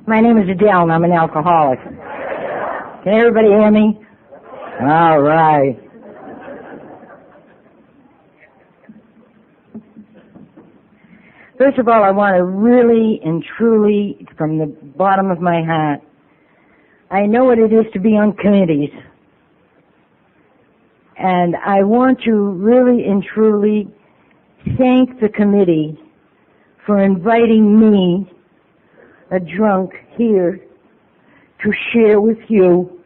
My name is Adele, and I'm an alcoholic. Can everybody hear me? All right. First of all, I want to really and truly, from the bottom of my heart, I know what it is to be on committees. And I want to really and truly thank the committee for inviting me, a drunk, here to share with you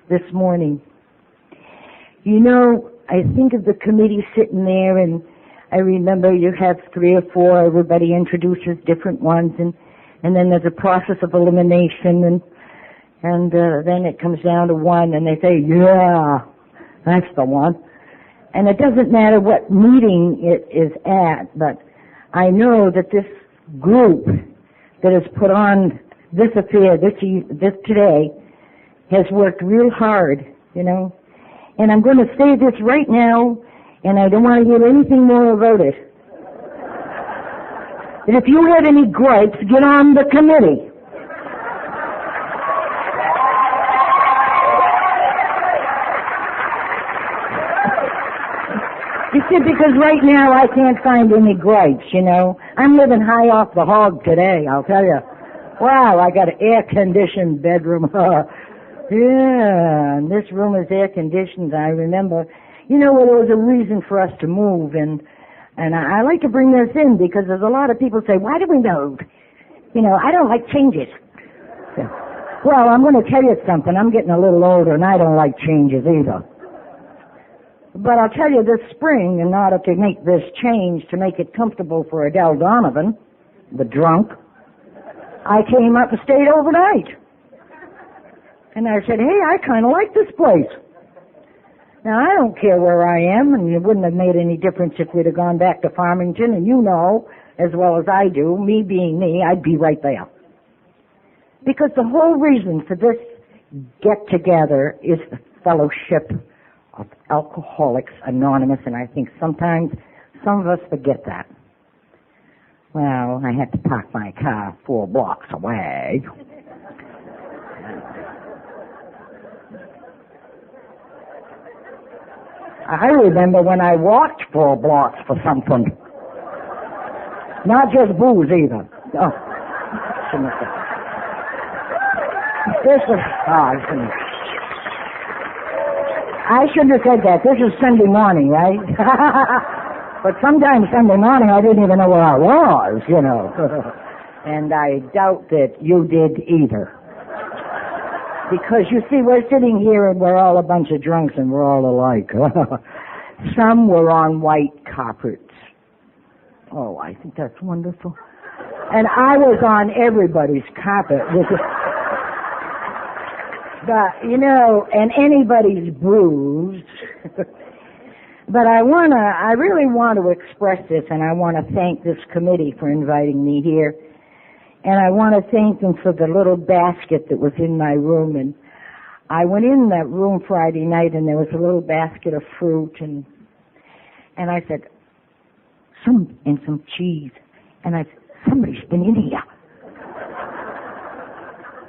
this morning. You know, I think of the committee sitting there, and I remember you have 3 or 4, everybody introduces different ones, and then there's a process of elimination, and then it comes down to one, and they say, yeah, that's the one. And it doesn't matter what meeting it is at, but I know that this group that has put on this affair this today has worked real hard, you know. And I'm going to say this right now, and I don't want to hear anything more about it. And if you have any gripes, get on the committee. You see, because right now I can't find any gripes, you know. I'm living high off the hog today, I'll tell you. Wow, I got an air-conditioned bedroom. Yeah, and this room is air-conditioned, I remember. You know, well, there was a reason for us to move, and I like to bring this in because there's a lot of people say, why do we move? You know, I don't like changes. Well, I'm going to tell you something. I'm getting a little older, and I don't like changes either. But I'll tell you, this spring, in order to make this change, to make it comfortable for Adele Donovan, the drunk, I came up and stayed overnight. And I said, hey, I kind of like this place. Now, I don't care where I am, and it wouldn't have made any difference if we'd have gone back to Farmington, and you know, as well as I do, me being me, I'd be right there. Because the whole reason for this get-together is the fellowship of Alcoholics Anonymous, and I think sometimes some of us forget that. Well, I had to park my car 4 blocks away. I remember when I walked 4 blocks for something. Not just booze either. Oh, shouldn't have said. I shouldn't have said that. This is Sunday morning, right? But sometimes Sunday morning I didn't even know where I was, you know. And I doubt that you did either. Because, you see, we're sitting here and we're all a bunch of drunks and we're all alike. Some were on white carpets. Oh, I think that's wonderful. And I was on everybody's carpet. But, you know, and anybody's bruised. But I really want to express this, and I want to thank this committee for inviting me here. And I want to thank them for the little basket that was in my room. And I went in that room Friday night, and there was a little basket of fruit, and I said, some cheese. And I said, somebody's been in here.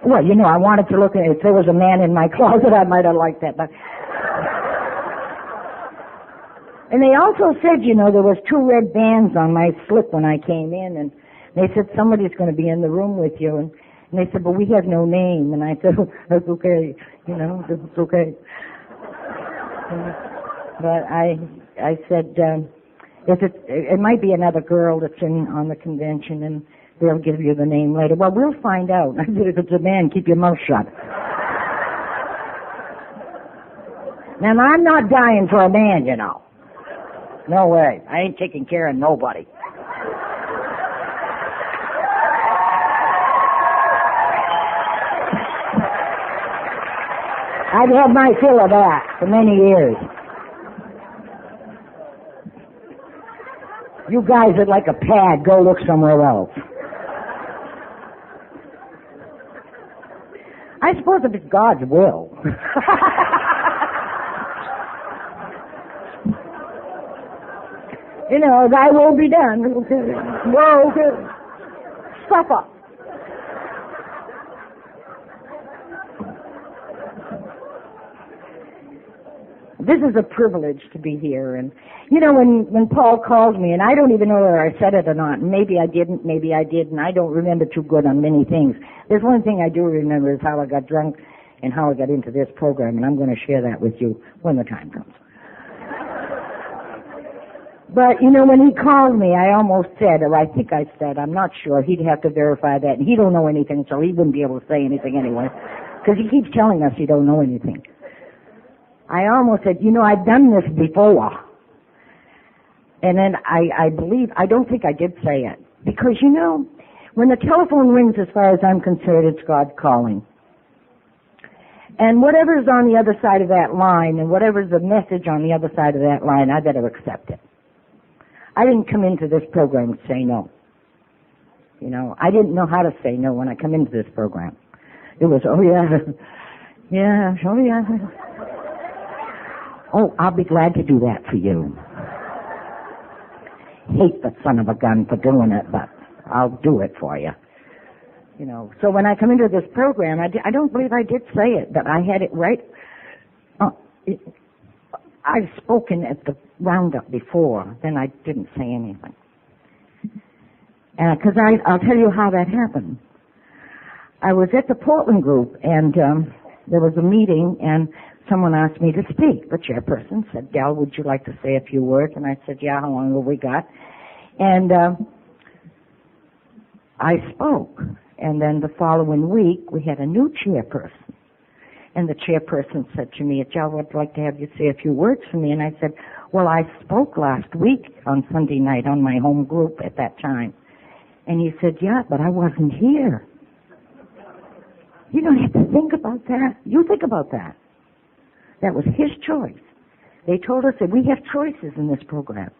Well, you know, I wanted to look at it. If there was a man in my closet, I might have liked that. But and they also said, you know, there was 2 red bands on my slip when I came in, and they said somebody's going to be in the room with you, and they said, but we have no name. And I said, oh, that's okay, you know, it's okay. But I said, if it might be another girl that's on the convention, and they'll give you the name later. Well, we'll find out. I said, if it's a man, keep your mouth shut. Now, I'm not dying for a man, you know. No way. I ain't taking care of nobody. I've had my fill of that for many years. You guys are like a pad. Go look somewhere else. I suppose if it's God's will. You know, thy will be done. Okay. Well, okay. Stuff up. this is a privilege to be here. And, you know, when Paul called me, and I don't even know whether I said it or not, and maybe I didn't, maybe I did, and I don't remember too good on many things. There's one thing I do remember is how I got drunk and how I got into this program, and I'm going to share that with you when the time comes. But, you know, when he called me, I almost said, or I think I said, I'm not sure, he'd have to verify that, and he don't know anything, so he wouldn't be able to say anything anyway, because he keeps telling us he don't know anything. I almost said, you know, I've done this before. And then I don't think I did say it. Because, you know, when the telephone rings, as far as I'm concerned, it's God calling. And whatever's on the other side of that line, and whatever's the message on the other side of that line, I better accept it. I didn't come into this program to say no. You know, I didn't know how to say no when I come into this program. It was, oh yeah, yeah, oh yeah. Oh, I'll be glad to do that for you. Hate the son of a gun for doing it, but I'll do it for you. You know, so when I come into this program, I don't believe I did say it, but I had it right. I've spoken at the roundup before, then I didn't say anything. Because I'll tell you how that happened. I was at the Portland group, and there was a meeting, and someone asked me to speak. The chairperson said, Del, would you like to say a few words? And I said, yeah, how long have we got? And I spoke. And then the following week, we had a new chairperson. And the chairperson said to me, Del, I'd like to have you say a few words for me. And I said, well, I spoke last week on Sunday night on my home group at that time. And he said, yeah, but I wasn't here. You don't have to think about that. You think about that. That was his choice. They told us that we have choices in this program.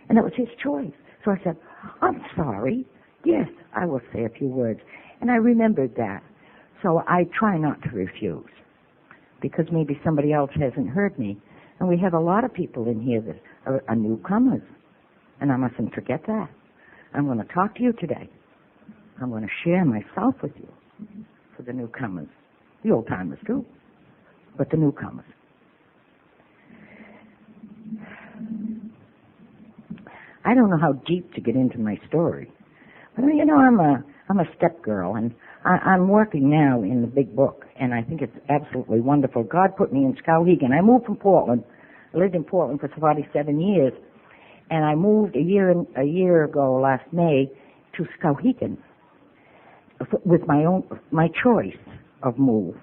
And that was his choice. So I said, I'm sorry. Yes, I will say a few words. And I remembered that. So I try not to refuse. Because maybe somebody else hasn't heard me. And we have a lot of people in here that are newcomers. And I mustn't forget that. I'm going to talk to you today. I'm going to share myself with you for the newcomers. The old-timers too. But the newcomers. I don't know how deep to get into my story. But, you know, I'm a step girl, and I'm working now in the big book, and I think it's absolutely wonderful. God put me in Skowhegan. I moved from Portland. I lived in Portland for 47 years, and I moved a year ago, last May, to Skowhegan with my choice of move.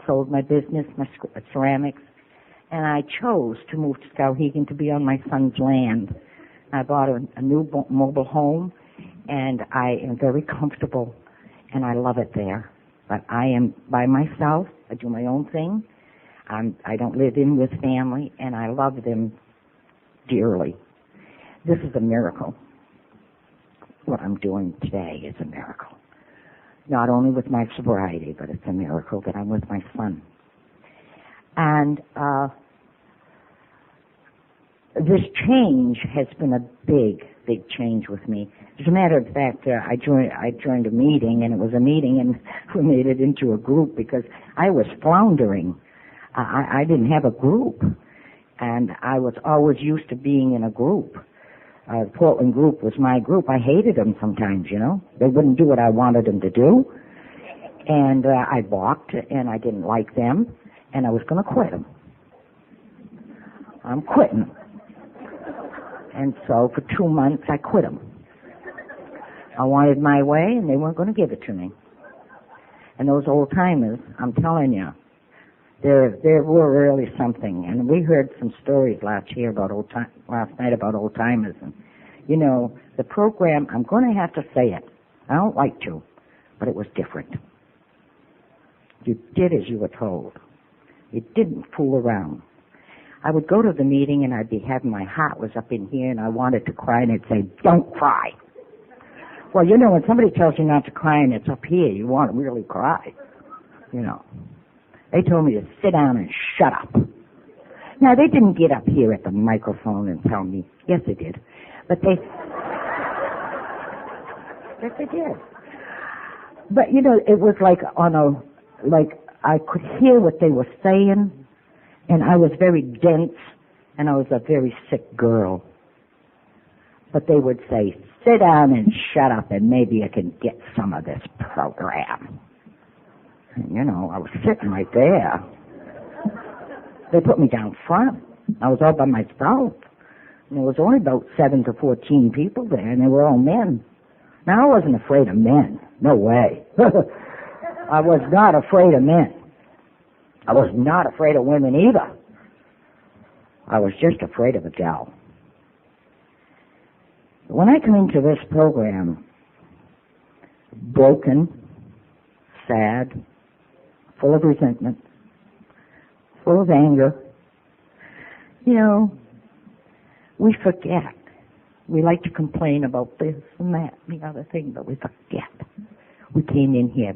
Sold my business, my ceramics, and I chose to move to Skowhegan to be on my son's land. I bought a new mobile home, and I am very comfortable, and I love it there. But I am by myself. I do my own thing. I don't live in with family, and I love them dearly. This is a miracle. What I'm doing today is a miracle. Not only with my sobriety, but it's a miracle that I'm with my son. And this change has been a big, big change with me. As a matter of fact, I joined a meeting, and it was a meeting, and we made it into a group because I was floundering. I didn't have a group, and I was always used to being in a group. The Portland group was my group. I hated them sometimes, you know. They wouldn't do what I wanted them to do, and I balked, and I didn't like them, and I was going to quit them. I'm quitting. And so for 2 months, I quit them. I wanted my way, and they weren't going to give it to me. And those old-timers, I'm telling you, there were really something. And we heard some stories last night about old-timers. And, you know, the program, I'm going to have to say it. I don't like to, but it was different. You did as you were told. You didn't fool around. I would go to the meeting, and I'd be having my heart was up in here, and I wanted to cry, and they'd say, don't cry. Well, you know, when somebody tells you not to cry and it's up here, you want to really cry. You know. They told me to sit down and shut up. Now, they didn't get up here at the microphone and tell me. Yes, they did. But yes, they did. But, you know, it was like I could hear what they were saying, and I was very dense, and I was a very sick girl. But they would say, sit down and shut up and maybe you can get some of this program. And, you know, I was sitting right there. They put me down front. I was all by myself. And there was only about 7 to 14 people there, and they were all men. Now, I wasn't afraid of men. No way. I was not afraid of men. I was not afraid of women either. I was just afraid of Adele. When I come into this program, broken, sad, full of resentment, full of anger, you know, we forget. We like to complain about this and that and the other thing, but we forget. We came in here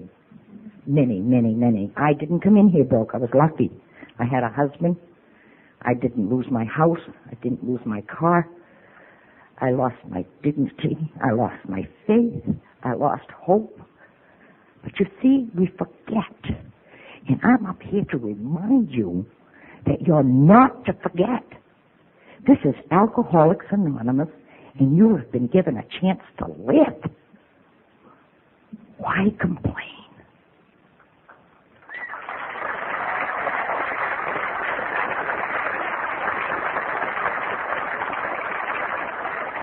many. I didn't come in here broke. I was lucky. I had a husband. I didn't lose my house. I didn't lose my car. I lost my dignity. I lost my faith. I lost hope. But you see, we forget. And I'm up here to remind you that you're not to forget. This is Alcoholics Anonymous, and you have been given a chance to live. Why complain?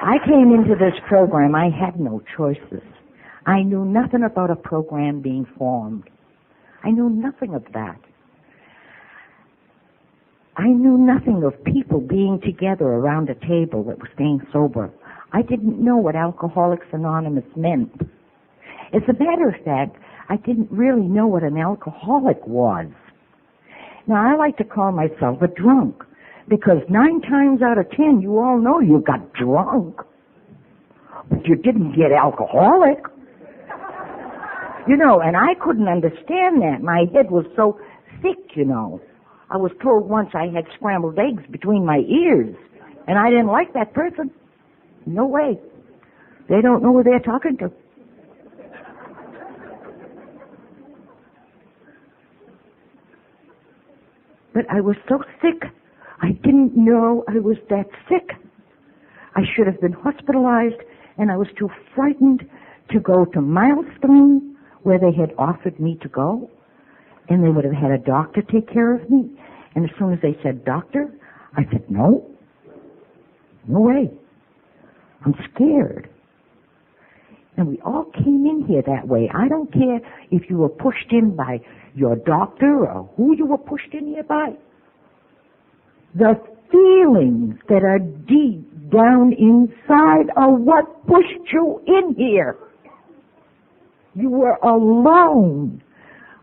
I came into this program, I had no choices. I knew nothing about a program being formed. I knew nothing of that. I knew nothing of people being together around a table that was staying sober. I didn't know what Alcoholics Anonymous meant. As a matter of fact, I didn't really know what an alcoholic was. Now, I like to call myself a drunk, because 9 times out of 10, you all know you got drunk, but you didn't get alcoholic. You know, and I couldn't understand that. My head was so thick, you know. I was told once I had scrambled eggs between my ears, and I didn't like that person. No way. They don't know who they're talking to. But I was so sick, I didn't know I was that sick. I should have been hospitalized, and I was too frightened to go to Milestone, where they had offered me to go, and they would have had a doctor take care of me. And as soon as they said, doctor, I said, no way. I'm scared. And we all came in here that way. I don't care if you were pushed in by your doctor or who you were pushed in here by. The feelings that are deep down inside are what pushed you in here. You were alone.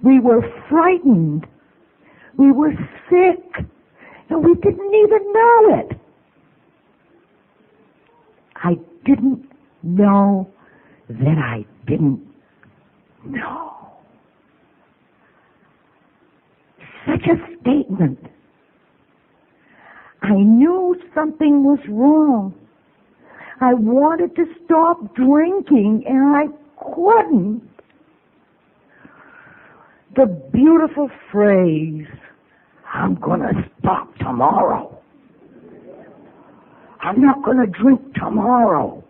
We were frightened. We were sick. And we didn't even know it. I didn't know that I didn't know. Such a statement. I knew something was wrong. I wanted to stop drinking, and I couldn't. The beautiful phrase, I'm going to stop tomorrow. I'm not going to drink tomorrow.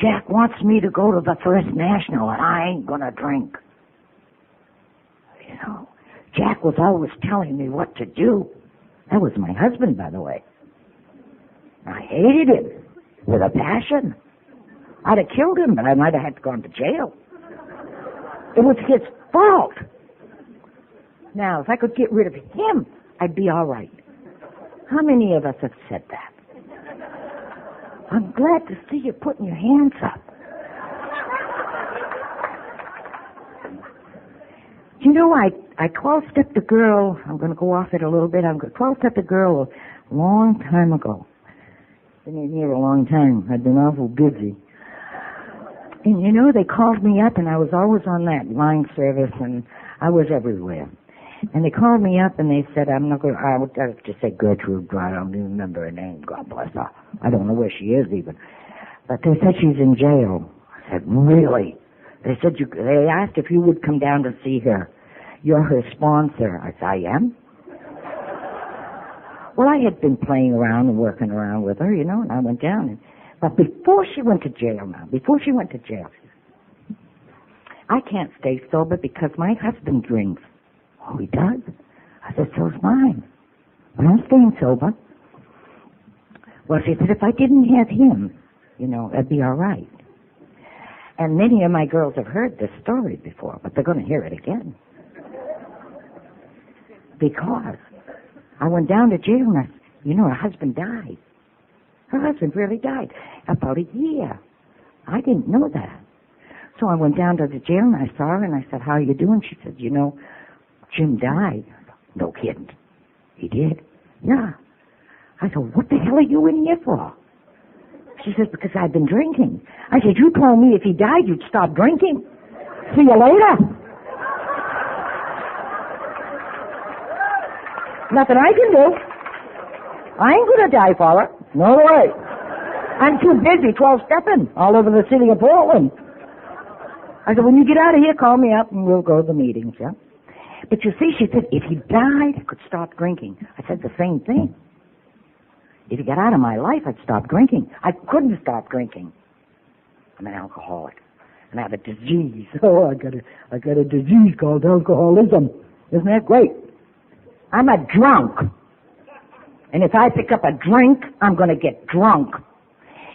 Jack wants me to go to the First National, and I ain't going to drink. You know, Jack was always telling me what to do. That was my husband, by the way. I hated him with a passion. I'd have killed him, but I might have had to go to jail. It was his fault. Now, if I could get rid of him, I'd be all right. How many of us have said that? I'm glad to see you putting your hands up. You know, I 12-stepped a girl. I'm going to go off it a little bit. I 12-stepped a girl a long time ago. Been in here a long time. I'd been awful busy. And you know, they called me up, and I was always on that line service, and I was everywhere. And they called me up, and they said, I would just say Gertrude, I don't even remember her name, God bless her. I don't know where she is even. But they said she's in jail. I said, really? They said, they asked if you would come down to see her. You're her sponsor. I said, I am? Well, I had been playing around and working around with her, and I went down. But before she went to jail, I can't stay sober because my husband drinks. Oh, he does? I said, so's mine. But I'm staying sober. Well, she said, if I didn't have him, it'd be all right. And many of my girls have heard this story before, but they're going to hear it again. Because I went down to jail and her husband died. Her husband really died about a year. I didn't know that. So I went down to the jail and I saw her and I said, how are you doing? She said, Jim died. No kidding. He did? Yeah. I said, what the hell are you in here for? She says, because I've been drinking. I said, you told me if he died you'd stop drinking. See you later. Nothing I can do. I ain't gonna die for it. No way. I'm too busy 12-stepping all over the city of Portland. I said, when you get out of here, call me up and we'll go to the meetings, yeah? But you see, she said, if he died, I could stop drinking. I said the same thing. If he got out of my life, I'd stop drinking. I couldn't stop drinking. I'm an alcoholic. And I have a disease. Oh, I got a disease called alcoholism. Isn't that great? I'm a drunk. And if I pick up a drink, I'm going to get drunk.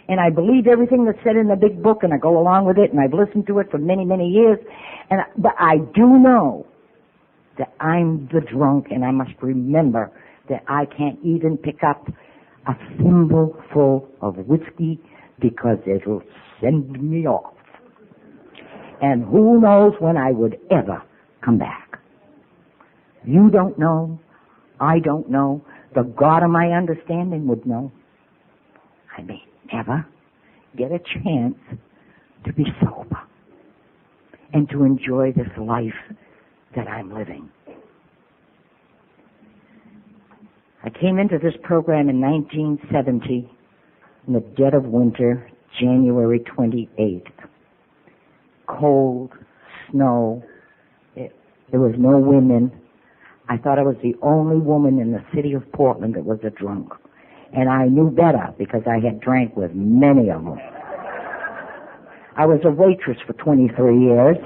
And I believe everything that's said in the big book, and I go along with it, and I've listened to it for many, many years. But I do know that I'm the drunk, and I must remember that I can't even pick up a thimbleful of whiskey because it'll send me off. And who knows when I would ever come back. You don't know. I don't know. The God of my understanding would know. I may never get a chance to be sober and to enjoy this life that I'm living. I came into this program in 1970 in the dead of winter, January 28th. Cold, snow, there was no women. I thought I was the only woman in the city of Portland that was a drunk. And I knew better because I had drank with many of them. I was a waitress for 23 years.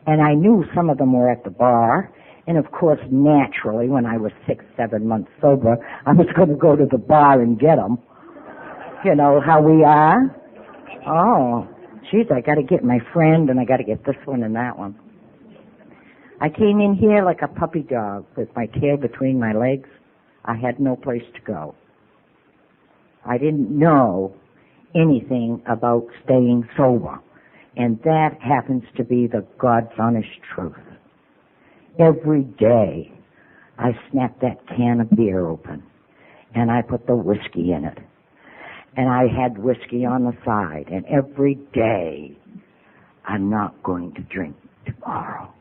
And I knew some of them were at the bar. And of course, naturally, when I was 6-7 months sober, I was going to go to the bar and get them. You know how we are? Oh, geez, I got to get my friend and I got to get this one and that one. I came in here like a puppy dog with my tail between my legs. I had no place to go. I didn't know anything about staying sober. And that happens to be the God's honest truth. Every day, I snapped that can of beer open, and I put the whiskey in it. And I had whiskey on the side, and every day, I'm not going to drink tomorrow.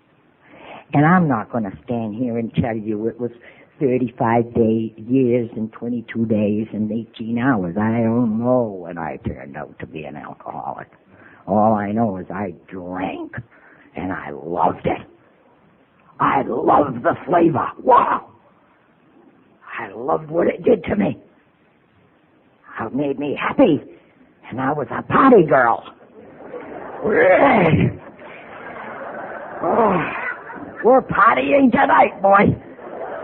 And I'm not going to stand here and tell you it was 35 years and 22 days and 18 hours. I don't know when I turned out to be an alcoholic. All I know is I drank, and I loved it. I loved the flavor. Wow! I loved what it did to me. It made me happy, and I was a party girl. Oh, we're partying tonight, boy.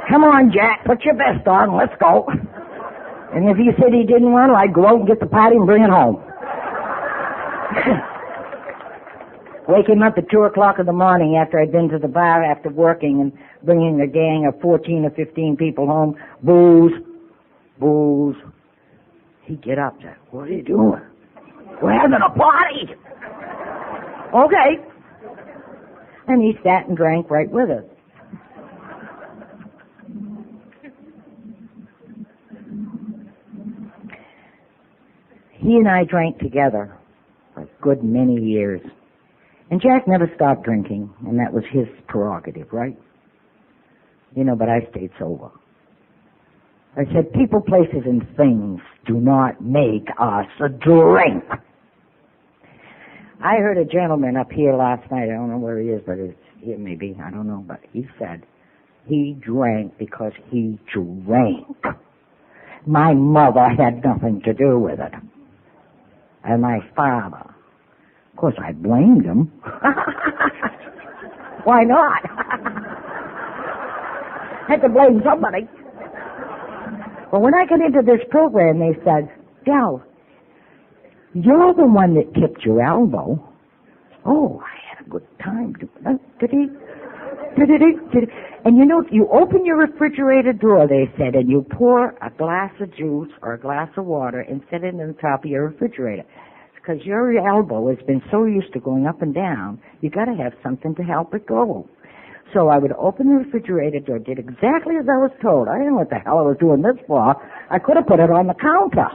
Come on, Jack, put your vest on, let's go. And if he said he didn't want to, I'd go out and get the party and bring it home. Wake him up at 2 o'clock in the morning after I'd been to the bar after working and bringing a gang of 14 or 15 people home. Booze. Booze. He'd get up there. What are you doing? We're having a party. Okay. And he sat and drank right with us. He and I drank together for a good many years. And Jack never stopped drinking, and that was his prerogative, right? But I stayed sober. I said, people, places, and things do not make us drink. I heard a gentleman up here last night, I don't know where he is, but it's here maybe, I don't know, but he said, He drank because he drank. My mother had nothing to do with it. And my father. Of course, I blamed him. Why not? Had to blame somebody. Well, when I got into this program, they said, Del, you're the one that tipped your elbow. Oh, I had a good time. Did he? And you know, you open your refrigerator door, they said, and you pour a glass of juice or a glass of water and set it on the top of your refrigerator. Because your elbow has been so used to going up and down, you got to have something to help it go. So I would open the refrigerator door, did exactly as I was told. I didn't know what the hell I was doing this for. I could have put it on the counter.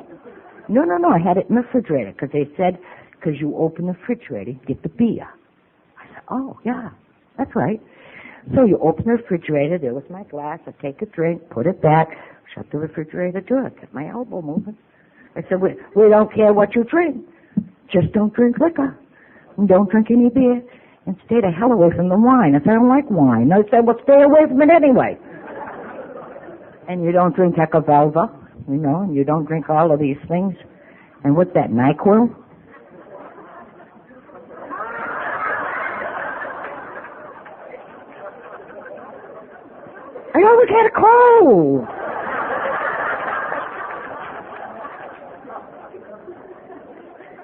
No, I had it in the refrigerator because they said, because you open the refrigerator, get the beer. I said, oh, yeah, that's right. So you open the refrigerator, there was my glass, I take a drink, put it back, shut the refrigerator door, get my elbow moving. I said, we don't care what you drink. Just don't drink liquor. And don't drink any beer. And stay the hell away from the wine. I said, I don't like wine. They said, well, stay away from it anyway. And you don't drink Ecavelva, you know, and you don't drink all of these things. And what's that, NyQuil? I always had a cold.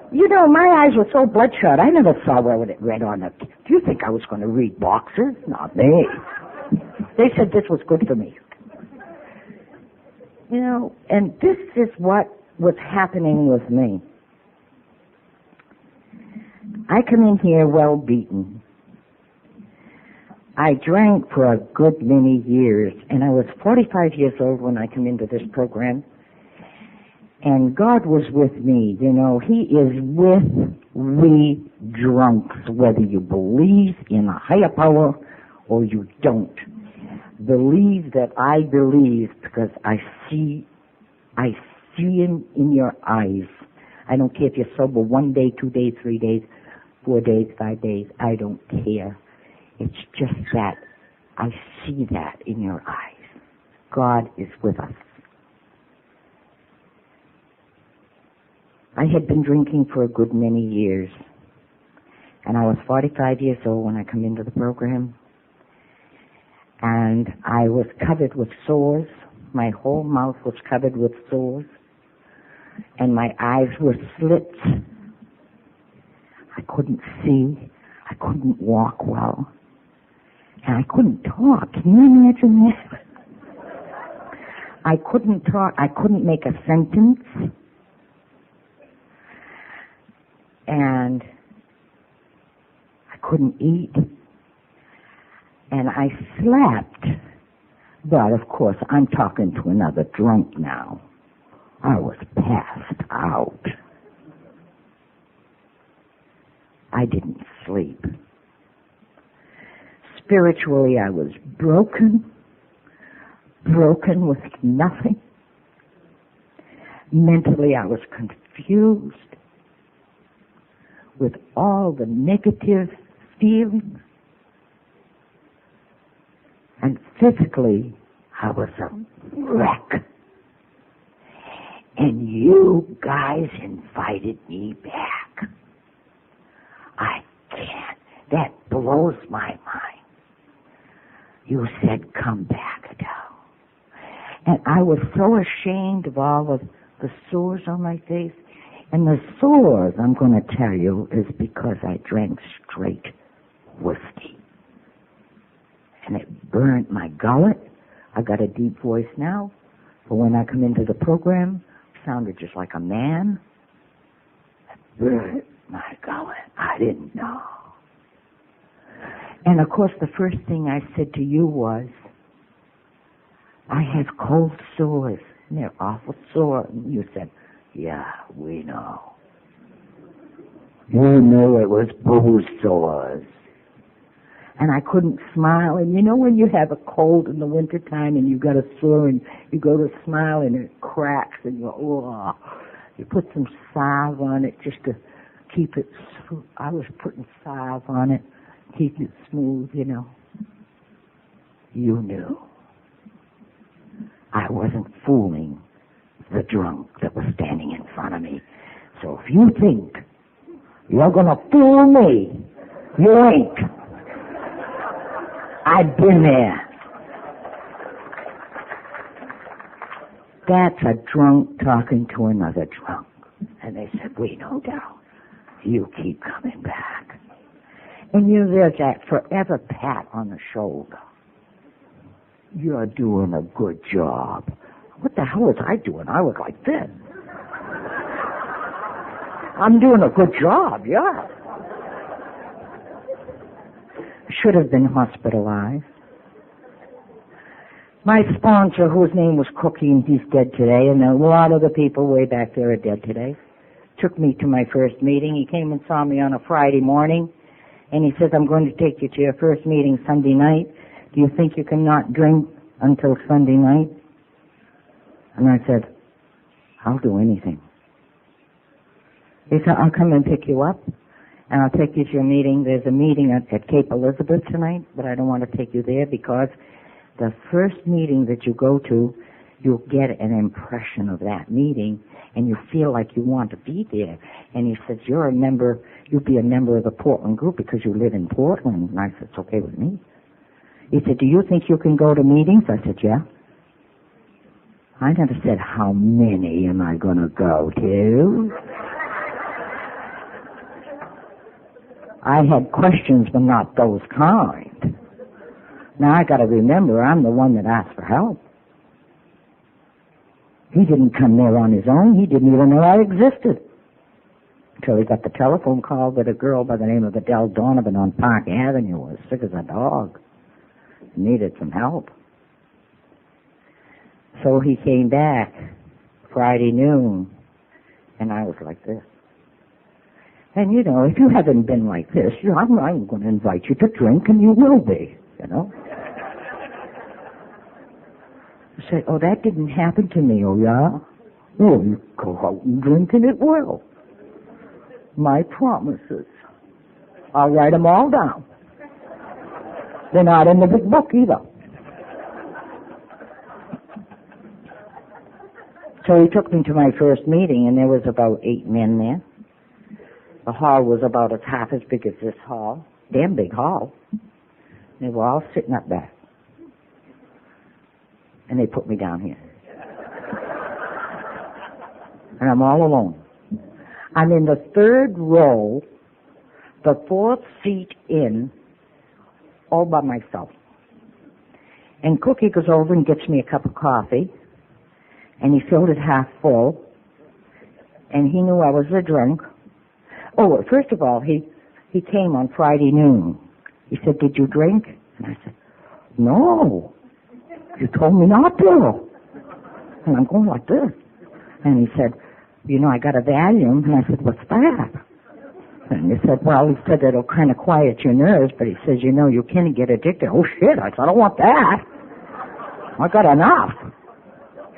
You know, my eyes were so bloodshot, I never saw what it read on it. Do you think I was going to read boxers? Not me. They said this was good for me. You know, and this is what was happening with me. I come in here well beaten. I drank for a good many years, and I was 45 years old when I came into this program. And God was with me, you know. He is with we drunks, whether you believe in a higher power or you don't. Believe that I believe because I see him in your eyes. I don't care if you're sober 1 day, 2 days, 3 days, 4 days, 5 days. I don't care. It's just that I see that in your eyes. God is with us. I had been drinking for a good many years, and I was 45 years old when I come into the program, and I was covered with sores. My whole mouth was covered with sores, and my eyes were slits. I couldn't see. I couldn't walk well, and I couldn't talk. Can you imagine that? I couldn't talk. I couldn't make a sentence. And I couldn't eat, and I slept. But, of course, I'm talking to another drunk now. I was passed out. I didn't sleep. Spiritually, I was broken with nothing. Mentally, I was confused with all the negative feelings. And physically, I was a wreck. And you guys invited me back. I can't. That blows my mind. You said, come back, Adele. And I was so ashamed of all of the sores on my face. And the sores, I'm going to tell you, is because I drank straight whiskey. And it burnt my gullet. I got a deep voice now, but when I come into the program, I sounded just like a man. It burnt my gullet. I didn't know. And of course, the first thing I said to you was, I have cold sores, and they're awful sore. And you said, yeah, we know. You knew it was booze sores. And I couldn't smile. And you know when you have a cold in the wintertime and you've got a sore and you go to smile and it cracks and you go, oh. You put some salve on it just to keep it smooth. I was putting salve on it, keep it smooth, you know. you knew I wasn't fooling the drunk that was standing in front of me. So if you think you're going to fool me, you ain't. I've been there. That's a drunk talking to another drunk. And they said, we no doubt. You keep coming back. And there's that forever pat on the shoulder. You're doing a good job. What the hell was I doing? I was like this. I'm doing a good job, yeah. Should have been hospitalized. My sponsor, whose name was Cookie, and he's dead today, and a lot of the people way back there are dead today, took me to my first meeting. He came and saw me on a Friday morning, and he says, I'm going to take you to your first meeting Sunday night. Do you think you can not drink until Sunday night? And I said, I'll do anything. He said, I'll come and pick you up, and I'll take you to your meeting. There's a meeting at Cape Elizabeth tonight, but I don't want to take you there because the first meeting that you go to, you'll get an impression of that meeting, and you feel like you want to be there. And he says, you'll be a member of the Portland group because you live in Portland. And I said, it's okay with me. He said, do you think you can go to meetings? I said, yeah. I never said, how many am I going to go to? I had questions, but not those kind. Now I got to remember, I'm the one that asked for help. He didn't come there on his own. He didn't even know I existed until he got the telephone call that a girl by the name of Adele D on Park Avenue was sick as a dog, needed some help. So he came back Friday noon, and I was like this. And if you haven't been like this, I'm going to invite you to drink, and you will be, You say, oh, that didn't happen to me, oh, yeah? Oh, you go out and drink, and it will. My promises. I'll write them all down. They're not in the big book either. So he took me to my first meeting, and there was about 8 men there. The hall was about half as big as this hall. Damn big hall. They were all sitting up there. And they put me down here. And I'm all alone. I'm in the 3rd row, the 4th seat in, all by myself. And Cookie goes over and gets me a cup of coffee, and he filled it half full, and he knew I was a drunk. Oh, first of all, he came on Friday noon. He said, did you drink? And I said, no. You told me not to. And I'm going like this. And he said, I got a Valium. And I said, what's that? And he said, well, he said it'll kind of quiet your nerves, but he says, you can get addicted. Oh, shit, I said, I don't want that. I got enough.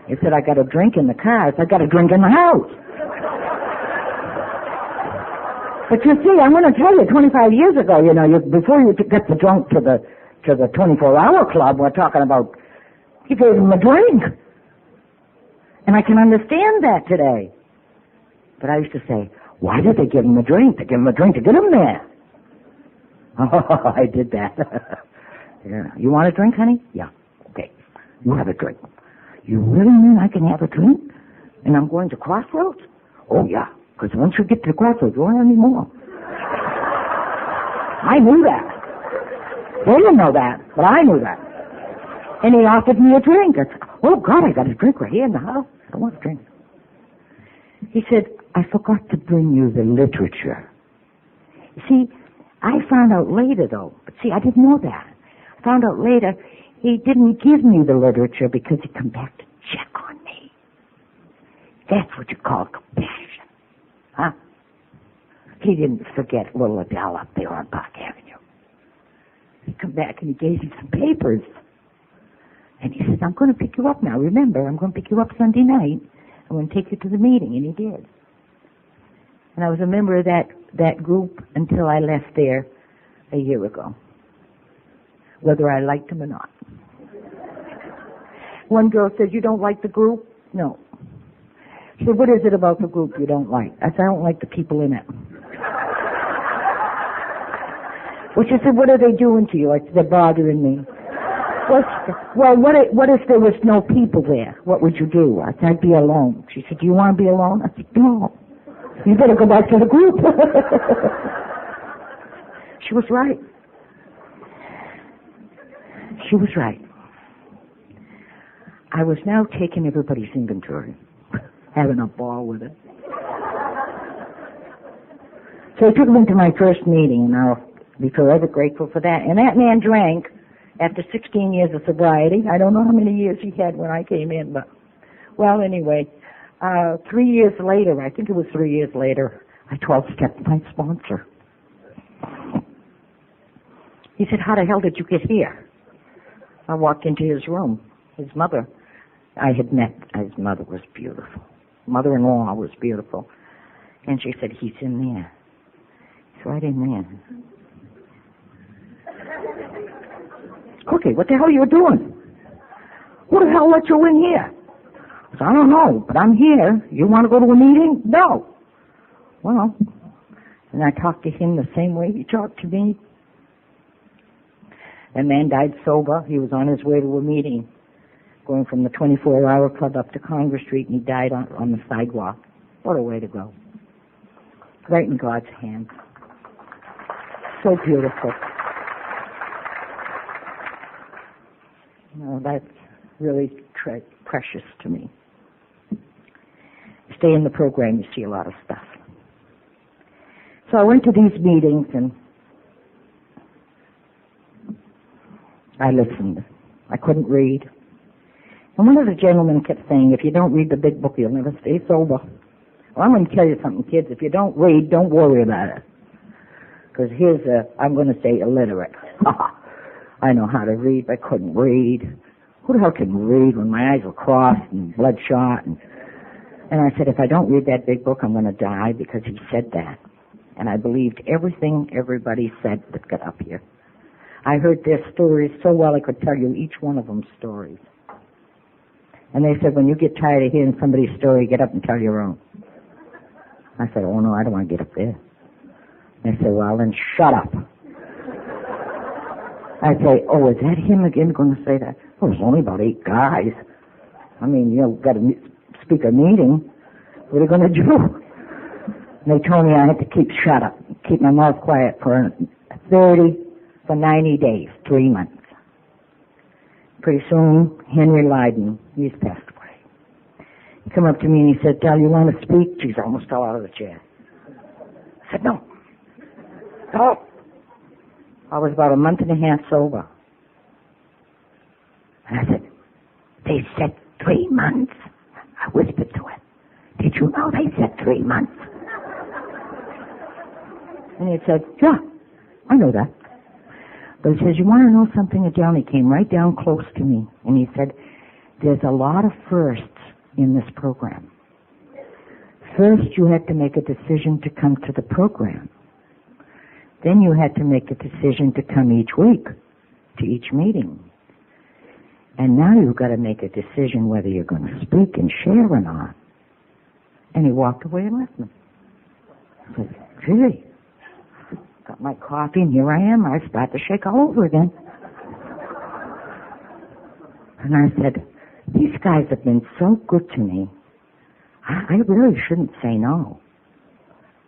He said, I got a drink in the car. I said, I got a drink in the house. But you see, I'm going to tell you, 25 years ago, before you get the drunk to the 24-hour club, we're talking about, he gave him a drink. And I can understand that today. But I used to say, why did they give him a drink? They give him a drink to get him there. Oh, I did that. Yeah. You want a drink, honey? Yeah. Okay. You have a drink. You really mean I can have a drink? And I'm going to Crossroads? Oh, yeah. Because once you get to the Crossroads, you won't have any more. I knew that. They didn't know that, but I knew that. And he offered me a drink. I said, oh, God, I got a drink right here in the house. I don't want a drink. He said, I forgot to bring you the literature. See, I found out later, though. But see, I didn't know that. I found out later he didn't give me the literature because he come back to check on me. That's what you call compassion. Huh? He didn't forget little Adele up there on Park Avenue. He come back and he gave me some papers. And he said, I'm going to pick you up now. Remember, I'm going to pick you up Sunday night. I'm going to take you to the meeting. And he did. And I was a member of that group until I left there a year ago, whether I liked him or not. One girl says, you don't like the group? No. She said, what is it about the group you don't like? I said, I don't like the people in it. Well, she said, what are they doing to you? I said, they're bothering me. Well, what if there was no people there? What would you do? I said, I'd be alone. She said, do you want to be alone? I said, no. You better go back to the group. She was right. She was right. I was now taking everybody's inventory, having a ball with it. So I took them to my first meeting, and I'll be forever grateful for that. And that man drank after 16 years of sobriety. I don't know how many years he had when I came in, but, well, anyway, 3 years later, I think it was 3 years later, I 12-stepped my sponsor. He said, how the hell did you get here? I walked into his room. His mother, I had met, his mother was beautiful. Mother-in-law was beautiful. And she said, he's in there. He's right in there. Cookie, what the hell are you doing? Who the hell let you in here? I said, I don't know, but I'm here. You want to go to a meeting? No. Well, and I talked to him the same way he talked to me. That man died sober. He was on his way to a meeting, going from the 24-hour club up to Congress Street, and he died on the sidewalk. What a way to go. Right in God's hands. So beautiful. No, that's really precious to me. Stay in the program, you see a lot of stuff. So I went to these meetings and I listened. I couldn't read. And one of the gentlemen kept saying, if you don't read the big book, you'll never stay sober. Well, I'm going to tell you something, kids. If you don't read, don't worry about it. Because I'm going to say illiterate. I know how to read, but I couldn't read. Who the hell can read when my eyes were crossed and bloodshot? And I said, if I don't read that big book, I'm going to die, because he said that. And I believed everything everybody said that got up here. I heard their stories so well I could tell you each one of them stories. And they said, when you get tired of hearing somebody's story, get up and tell your own. I said, oh no, I don't want to get up there. They said, well then shut up. I say, oh, is that him again going to say that? Oh, there's only about 8 guys. I mean, got to speak a meeting. What are you going to do? And they told me I had to keep shut up, keep my mouth quiet for 90 days, 3 months. Pretty soon, Henry Lydon, he's passed away. He came up to me and he said, Del, you want to speak? Geez, I almost fell out of the chair. I said, no. No. I was about a month and a half sober. And I said, they said 3 months. I whispered to him, did you know they said 3 months? And he said, yeah, I know that. But he says, you want to know something, Adele? He came right down close to me. And he said, there's a lot of firsts in this program. First, you had to make a decision to come to the program. Then you had to make a decision to come each week to each meeting. And now you've got to make a decision whether you're going to speak and share or not. And he walked away and left me. I said, gee, got my coffee and here I am. I start to shake all over again. And I said, these guys have been so good to me. I really shouldn't say no.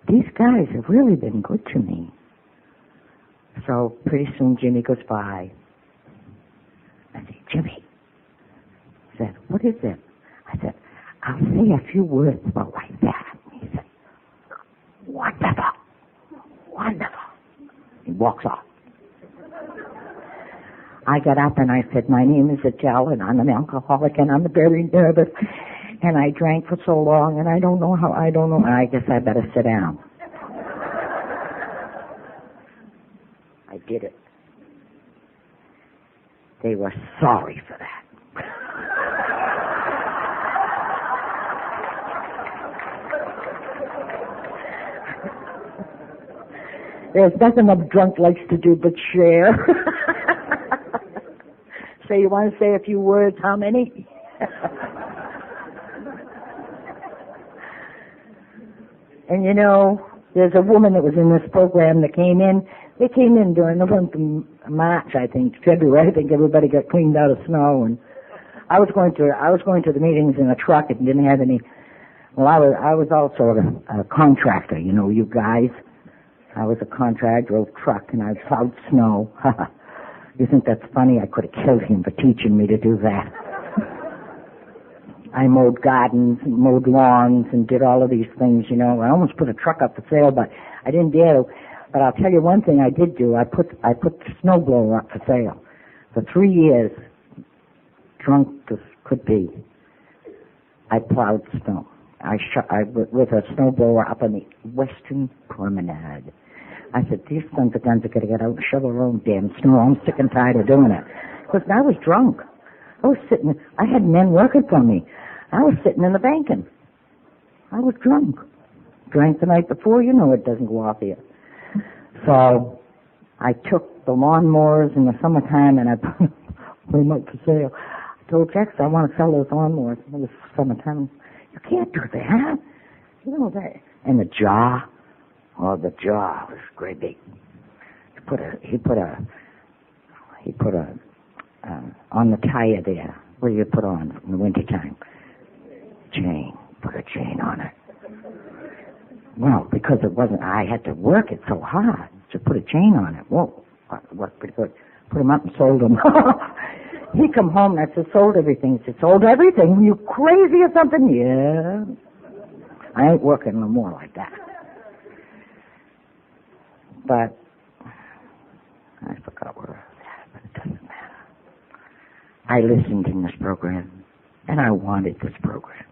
These guys have really been good to me. So pretty soon Jimmy goes by. I said, Jimmy. He said, what is it? I said, I'll say a few words about like that. He said, wonderful. Wonderful. He walks off. I got up and I said, my name is Adele and I'm an alcoholic and I'm very nervous and I drank for so long and I don't know. I guess I better sit down. I did it. They were sorry for that. There's nothing a drunk likes to do but share. So you want to say a few words? How many? And you know, there's a woman that was in this program that came in. They came in during the month of March, I think, February. I think everybody got cleaned out of snow, and I was going to the meetings in a truck and didn't have any. Well, I was also a contractor, you know, you guys. I was a contractor, drove truck, and I plowed snow. You think that's funny? I could have killed him for teaching me to do that. I mowed gardens, mowed lawns, and did all of these things, you know. I almost put a truck up for sale, but I didn't dare to. But I'll tell you one thing I did do. I put the snowblower up for sale. For 3 years, drunk as could be, I plowed snow. With a snowblower up on the Western Promenade. I said, these sons of guns are going to get out and shovel their own damn snow. I'm sick and tired of doing it. Because I was drunk. I had men working for me. I was sitting in the banking. I was drunk. Drank the night before, you know it doesn't go off here. So I took the lawnmowers in the summertime and I put them up for sale. I told Jax I want to sell those lawnmowers in the summertime. You can't do that. You know that. And the jaw was great big. He put a on the tire there. What do you put on in the wintertime? Chain. Put a chain on it. Well, because I had to work it so hard to put a chain on it. Whoa, what pretty good. Put him up and sold him. He come home and I said, sold everything. He said, sold everything? You crazy or something? Yeah. I ain't working no more like that. But I forgot where I was at, but it doesn't matter. I listened in this program, and I wanted this program.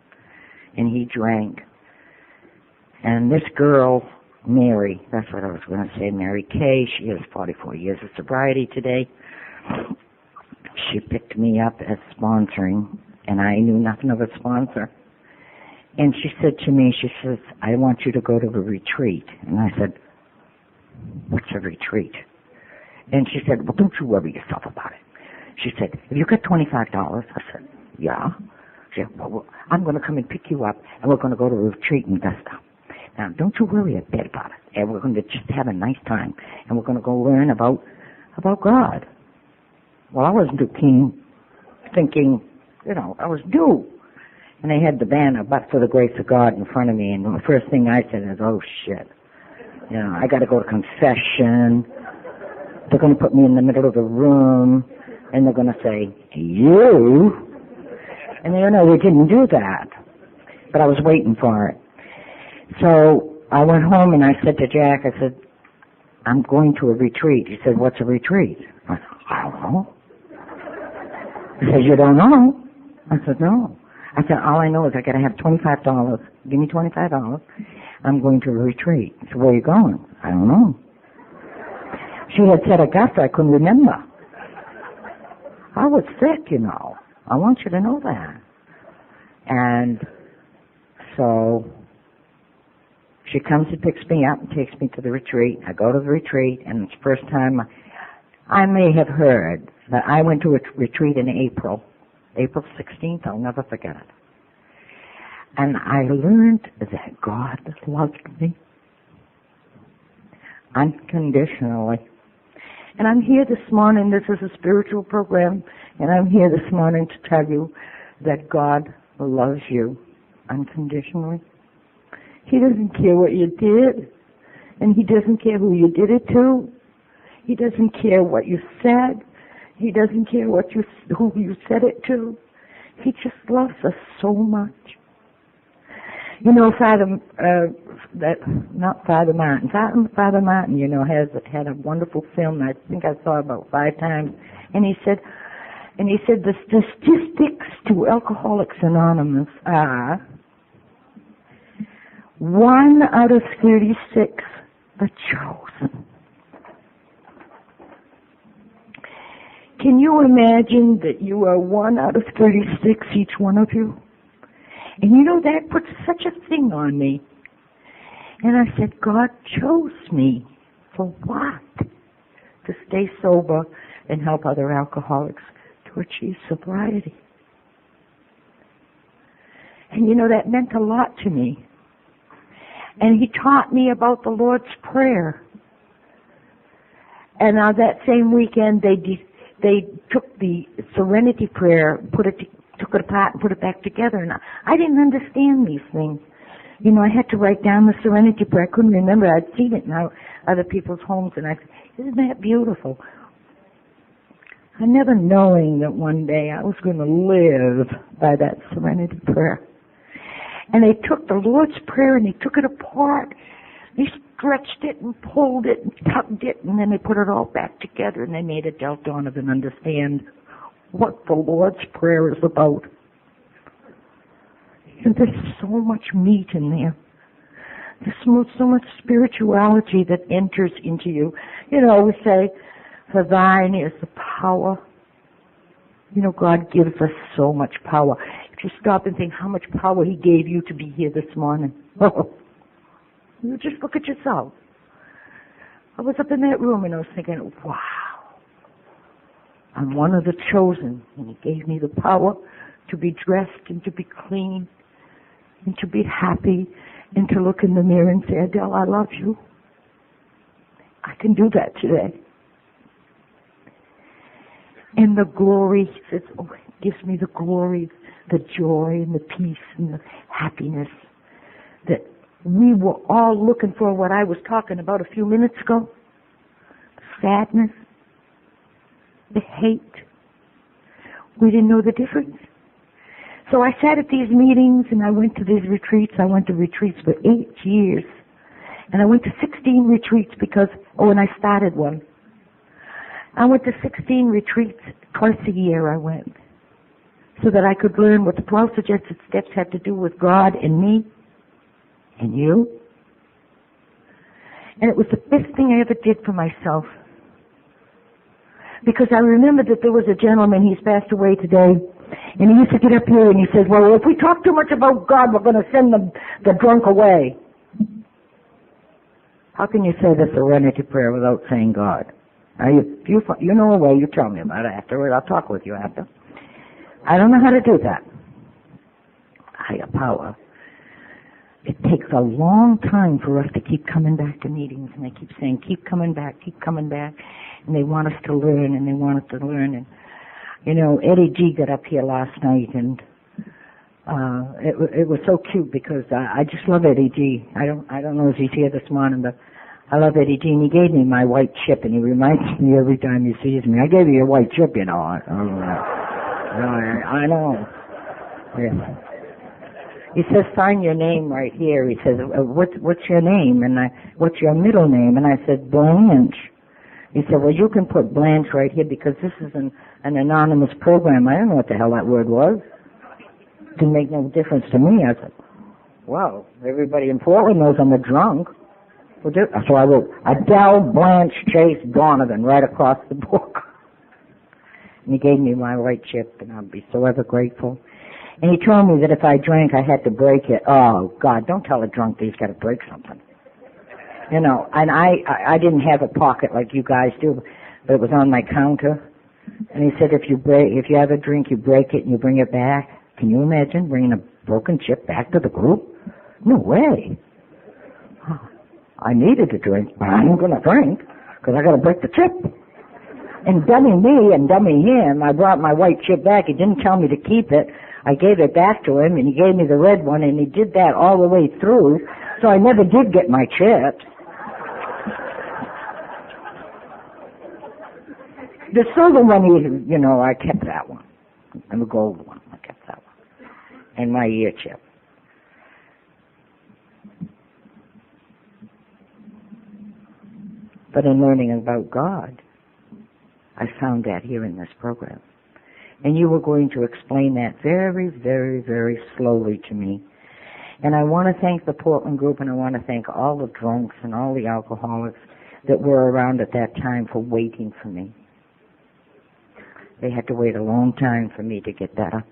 And he drank. And this girl, Mary, that's what I was going to say, Mary Kay, she has 44 years of sobriety today. She picked me up as sponsoring, and I knew nothing of a sponsor. And she said to me, she says, I want you to go to a retreat. And I said, what's a retreat? And she said, well, don't you worry yourself about it. She said, have you got $25? I said, yeah. She said, well, I'm going to come and pick you up, and we're going to go to a retreat in Augusta. Now, don't you worry a bit about it. And we're going to just have a nice time, and we're going to go learn about God. Well, I wasn't too keen, thinking, you know, I was due. And they had the banner, But for the Grace of God, in front of me, and the first thing I said is, oh, shit. You know, I got to go to confession. They're going to put me in the middle of the room, and they're going to say, you? And, you know, we didn't do that. But I was waiting for it. So I went home, and I said to Jack, I said, I'm going to a retreat. He said, what's a retreat? I said, I don't know. He said, you don't know? I said, no. I said, all I know is I got to have $25. Give me $25. I'm going to a retreat. He said, where are you going? I don't know. She had said Augusta. I couldn't remember. I was sick, you know. I want you to know that. And so she comes and picks me up and takes me to the retreat. I go to the retreat, and it's the first time I may have heard that I went to a retreat in April 16th. I'll never forget it. And I learned that God loved me unconditionally. And I'm here this morning. This is a spiritual program, and I'm here this morning to tell you that God loves you unconditionally. He doesn't care what you did, and He doesn't care who you did it to. He doesn't care what you said. He doesn't care who you said it to. He just loves us so much. You know, Father Martin, you know, had a wonderful film. I think I saw about 5 times, and he said the statistics to Alcoholics Anonymous are 1 out of 36 are chosen. Can you imagine that you are 1 out of 36, each one of you? And you know, that puts such a thing on me. And I said, God chose me for what? To stay sober and help other alcoholics to achieve sobriety. And you know, that meant a lot to me. And he taught me about the Lord's Prayer. And that same weekend, they took the Serenity Prayer, took it apart and put it back together. And I didn't understand these things. You know, I had to write down the Serenity Prayer. I couldn't remember. I'd seen it in other people's homes, and I said, isn't that beautiful? I never knowing that one day I was going to live by that Serenity Prayer. And they took the Lord's Prayer and they took it apart. They stretched it and pulled it and tugged it, and then they put it all back together, and they made Adele Donovan understand what the Lord's Prayer is about. And there's so much meat in there. There's so much spirituality that enters into you. You know, we say, for thine is the power. You know, God gives us so much power. If you stop and think how much power He gave you to be here this morning. Oh, you just look at yourself. I was up in that room and I was thinking, wow, I'm one of the chosen. And He gave me the power to be dressed and to be clean and to be happy and to look in the mirror and say, Adele, I love you. I can do that today. And the glory, He says, oh, it gives me the glory, the joy and the peace and the happiness that we were all looking for, what I was talking about a few minutes ago. The sadness, the hate. We didn't know the difference. So I sat at these meetings and I went to these retreats. I went to retreats for 8 years. And I went to 16 retreats and I started one. I went to 16 retreats, twice a year I went, so that I could learn what the 12 suggested steps had to do with God and me and you. And it was the best thing I ever did for myself. Because I remember that there was a gentleman, he's passed away today, and he used to get up here and he says, well, if we talk too much about God, we're going to send the drunk away. How can you say the Serenity Prayer without saying God? You know a way, you tell me about it afterward. I'll talk with you after. I don't know how to do that. Higher power. It takes a long time for us to keep coming back to meetings, and they keep saying, keep coming back, and they want us to learn, and they want us to learn. And you know, Eddie D got up here last night, and it was so cute because I just love Eddie D. I don't know if he's here this morning, but I love Eddie D, and he gave me my white chip, and he reminds me every time he sees me. I gave you your white chip, you know. I know. Yeah. He says, sign your name right here. He says, what's your name? And what's your middle name? And I said, Blanche. He said, well, you can put Blanche right here because this is an anonymous program. I don't know what the hell that word was. Didn't make no difference to me. I said, well, everybody in Portland knows I'm a drunk. So I wrote Adele Blanche Chase Donovan right across the book. And he gave me my white chip, and I'll be so ever grateful. And he told me that if I drank, I had to break it. Oh, God, don't tell a drunk that he's got to break something. You know, and I didn't have a pocket like you guys do, but it was on my counter. And he said, if you have a drink, you break it and you bring it back. Can you imagine bringing a broken chip back to the group? No way. I needed to drink, but I ain't going to drink because I got to break the chip. And dummy me and dummy him, I brought my white chip back. He didn't tell me to keep it. I gave it back to him, and he gave me the red one, and he did that all the way through, so I never did get my chips. The silver one, you know, I kept that one. And the gold one, I kept that one. And my ear chip. But in learning about God, I found that here in this program. And you were going to explain that very, very, very slowly to me. And I want to thank the Portland group, and I want to thank all the drunks and all the alcoholics that were around at that time for waiting for me. They had to wait a long time for me to get better.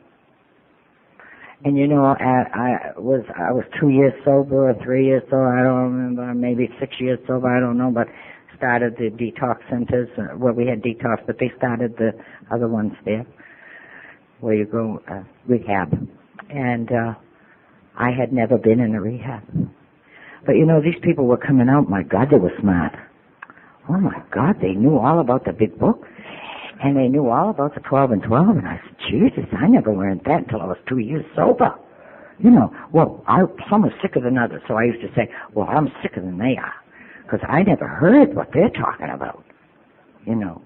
And you know, I was 2 years sober or 3 years sober, I don't remember, maybe 6 years sober, I don't know, but started the detox centers. Well, we had detox, but they started the other ones there, where you go, rehab. And I had never been in a rehab. But you know, these people were coming out, my God, they were smart. Oh my God, they knew all about the big book. And they knew all about the 12 and 12. And I said, Jesus, I never learned that until I was 2 years sober. You know, well, some are sicker than others. So I used to say, well, I'm sicker than they are. Because I never heard what they're talking about. You know.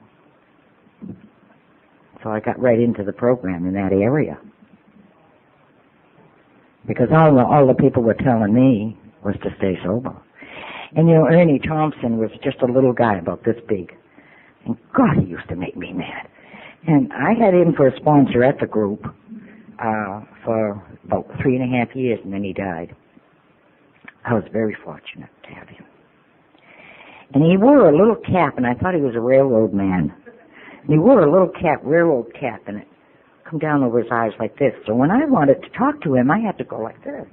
So I got right into the program in that area. Because all the people were telling me was to stay sober. And you know, Ernie Thompson was just a little guy about this big. And God, he used to make me mad. And I had him for a sponsor at the group for about 3.5 years, and then he died. I was very fortunate to have him. And he wore a little cap, and I thought he was a railroad man. And he wore a little cap, railroad cap, and it come down over his eyes like this. So when I wanted to talk to him, I had to go like this.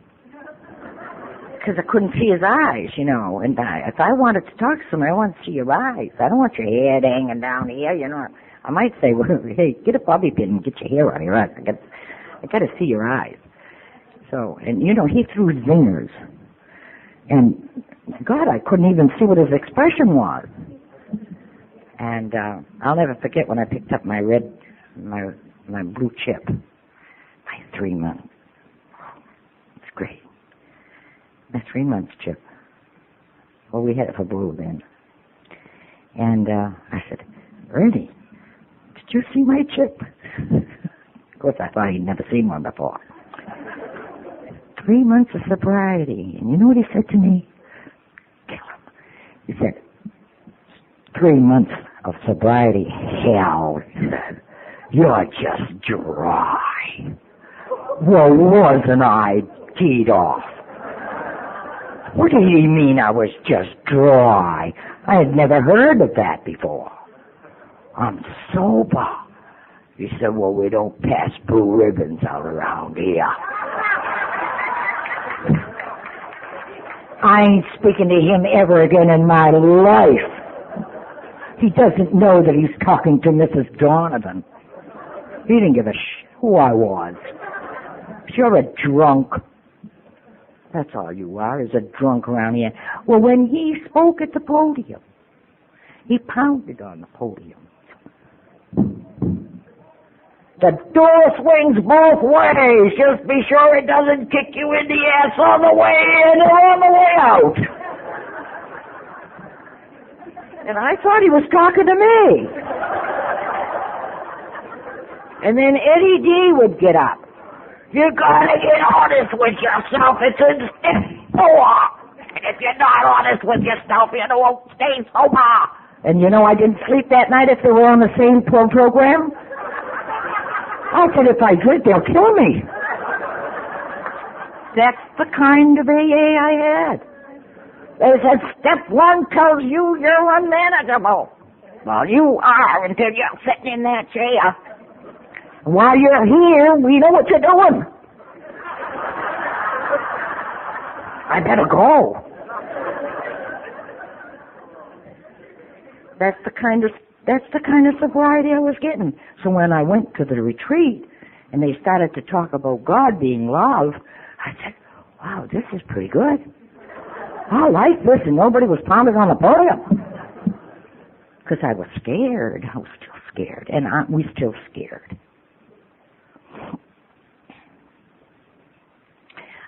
Because I couldn't see his eyes, you know. And if I wanted to talk to somebody, I want to see your eyes. I don't want your head hanging down here, you know. I might say, well, hey, get a bobby pin and get your hair out of your eyes. I got to see your eyes. So, and you know, he threw zingers. And God, I couldn't even see what his expression was. And I'll never forget when I picked up my blue chip. My 3 months. It's great. My 3 months chip. Well, we had it for blue then. And I said, Ernie, did you see my chip? Of course, I thought he'd never seen one before. 3 months of sobriety. And you know what he said to me? Kill him. He said, 3 months of sobriety. Hell, he said, you're just dry. Well, wasn't I teed off? What did he mean I was just dry? I had never heard of that before. I'm sober. He said, well, we don't pass blue ribbons out around here. I ain't speaking to him ever again in my life. He doesn't know that he's talking to Mrs. Donovan. He didn't give a who I was. You're a drunk. That's all you are, is a drunk around here. Well, when he spoke at the podium, he pounded on the podium. The door swings both ways. Just be sure it doesn't kick you in the ass on the way in or on the way out. And I thought he was talking to me. And then Eddie D would get up. You gotta get honest with yourself. It's in And if you're not honest with yourself, you won't stay sober. And you know, I didn't sleep that night if they were on the same program. I said, if I drink, they'll kill me. That's the kind of AA I had. They said, step one tells you you're unmanageable. Well, you are until you're sitting in that chair. While you're here, we know what you're doing. I better go. That's the kind of sobriety I was getting. So when I went to the retreat and they started to talk about God being love, I said, wow, this is pretty good. I like this, and nobody was pounding on the podium. Because I was scared. I was still scared. And we're still scared.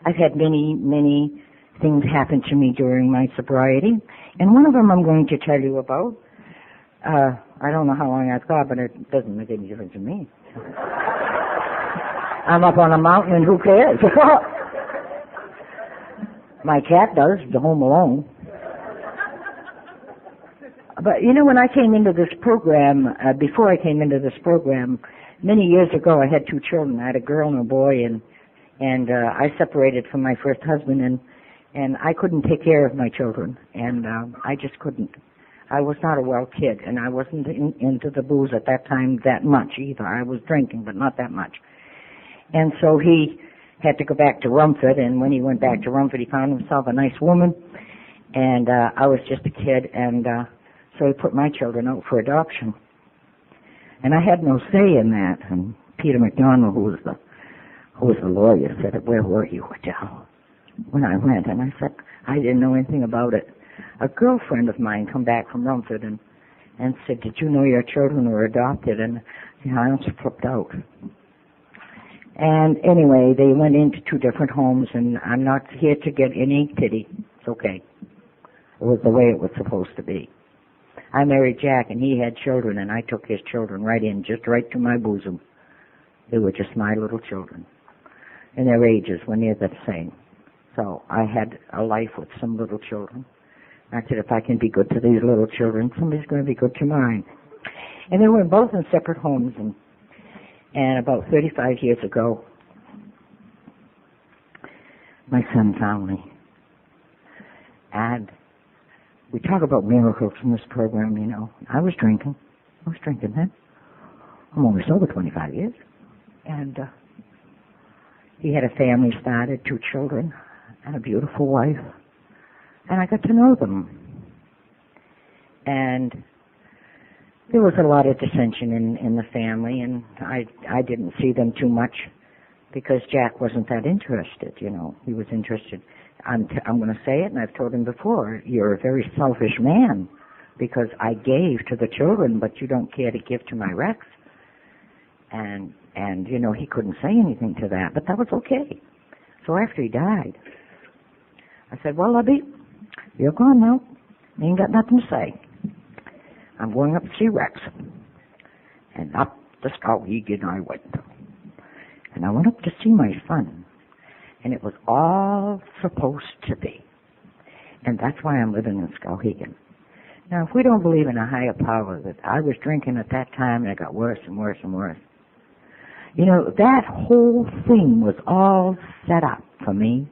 I've had many, many things happen to me during my sobriety. And one of them I'm going to tell you about. I don't know how long I've got, but it doesn't make any difference to me. I'm up on a mountain, and who cares? My cat does, the Home Alone. But, you know, when I came into this program, before I came into this program, many years ago, I had 2 children. I had a girl and a boy, and I separated from my first husband, and I couldn't take care of my children, and I just couldn't. I was not a well kid, and I wasn't into the booze at that time that much either. I was drinking, but not that much. And so he had to go back to Rumford, and when he went back to Rumford, he found himself a nice woman, and I was just a kid, and so he put my children out for adoption. And I had no say in that. And Peter McDonald, who who was the lawyer, said, where were you, Adele? When I went, and I said, I didn't know anything about it. A girlfriend of mine come back from Rumford and said, did you know your children were adopted? And I almost flipped out. And anyway, they went into 2 different homes, and I'm not here to get any pity. It's okay. It was the way it was supposed to be. I married Jack, and he had children, and I took his children just right to my bosom. They were just my little children. And their ages were near the same. So I had a life with some little children. I said, if I can be good to these little children, somebody's going to be good to mine. And they were both in separate homes, and about 35 years ago, my son found me. And we talk about miracles in this program, you know. I was drinking then. I'm only sober 25 years. And he had a family started, 2 children, and a beautiful wife. And I got to know them. And there was a lot of dissension in the family, and I didn't see them too much because Jack wasn't that interested, you know. He was interested. I'm going to say it, and I've told him before, you're a very selfish man because I gave to the children, but you don't care to give to my Rex. And you know, he couldn't say anything to that, but that was okay. So after he died, I said, well, Lovey, you're gone now. You ain't got nothing to say. I'm going up to see Rex. And up the Skowhegan I went. And I went up to see my son. And it was all supposed to be. And that's why I'm living in Skowhegan. Now, if we don't believe in a higher power, that I was drinking at that time and it got worse and worse and worse. You know, that whole thing was all set up for me.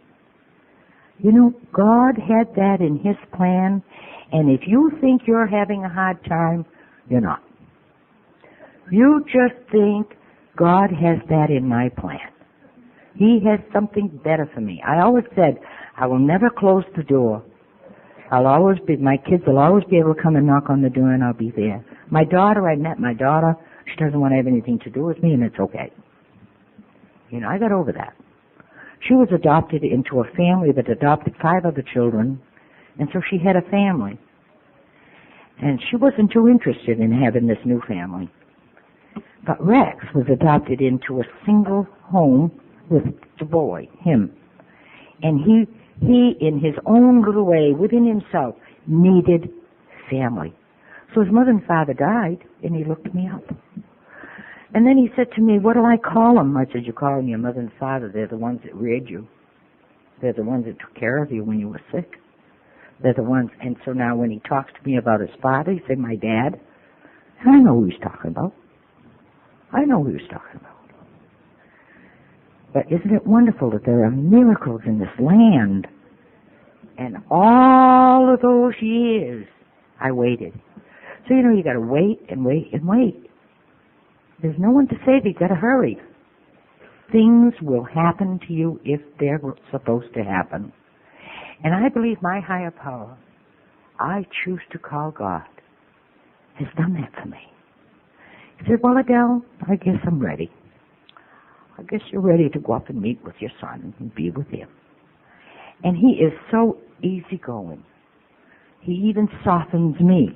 You know, God had that in His plan, and if you think you're having a hard time, you're not. You just think God has that in my plan. He has something better for me. I always said, I will never close the door. My kids will always be able to come and knock on the door, and I'll be there. My daughter, I met my daughter. She doesn't want to have anything to do with me, and it's okay. You know, I got over that. She was adopted into a family that adopted 5 other children, and so she had a family. And she wasn't too interested in having this new family. But Rex was adopted into a single home with the boy, him. And he in his own little way, within himself, needed family. So his mother and father died, and he looked me up. And then he said to me, what do I call them? I said, you call them your mother and father. They're the ones that reared you. They're the ones that took care of you when you were sick. They're the ones. And so now when he talks to me about his father, he said, my dad. And I know who he's talking about. I know who he's talking about. But isn't it wonderful that there are miracles in this land? And all of those years, I waited. So, you know, you got to wait and wait and wait. There's no one to save you. You got to hurry. Things will happen to you if they're supposed to happen. And I believe my higher power, I choose to call God, has done that for me. He said, well, Adele, I guess I'm ready. I guess you're ready to go up and meet with your son and be with him. And he is so easygoing. He even softens me.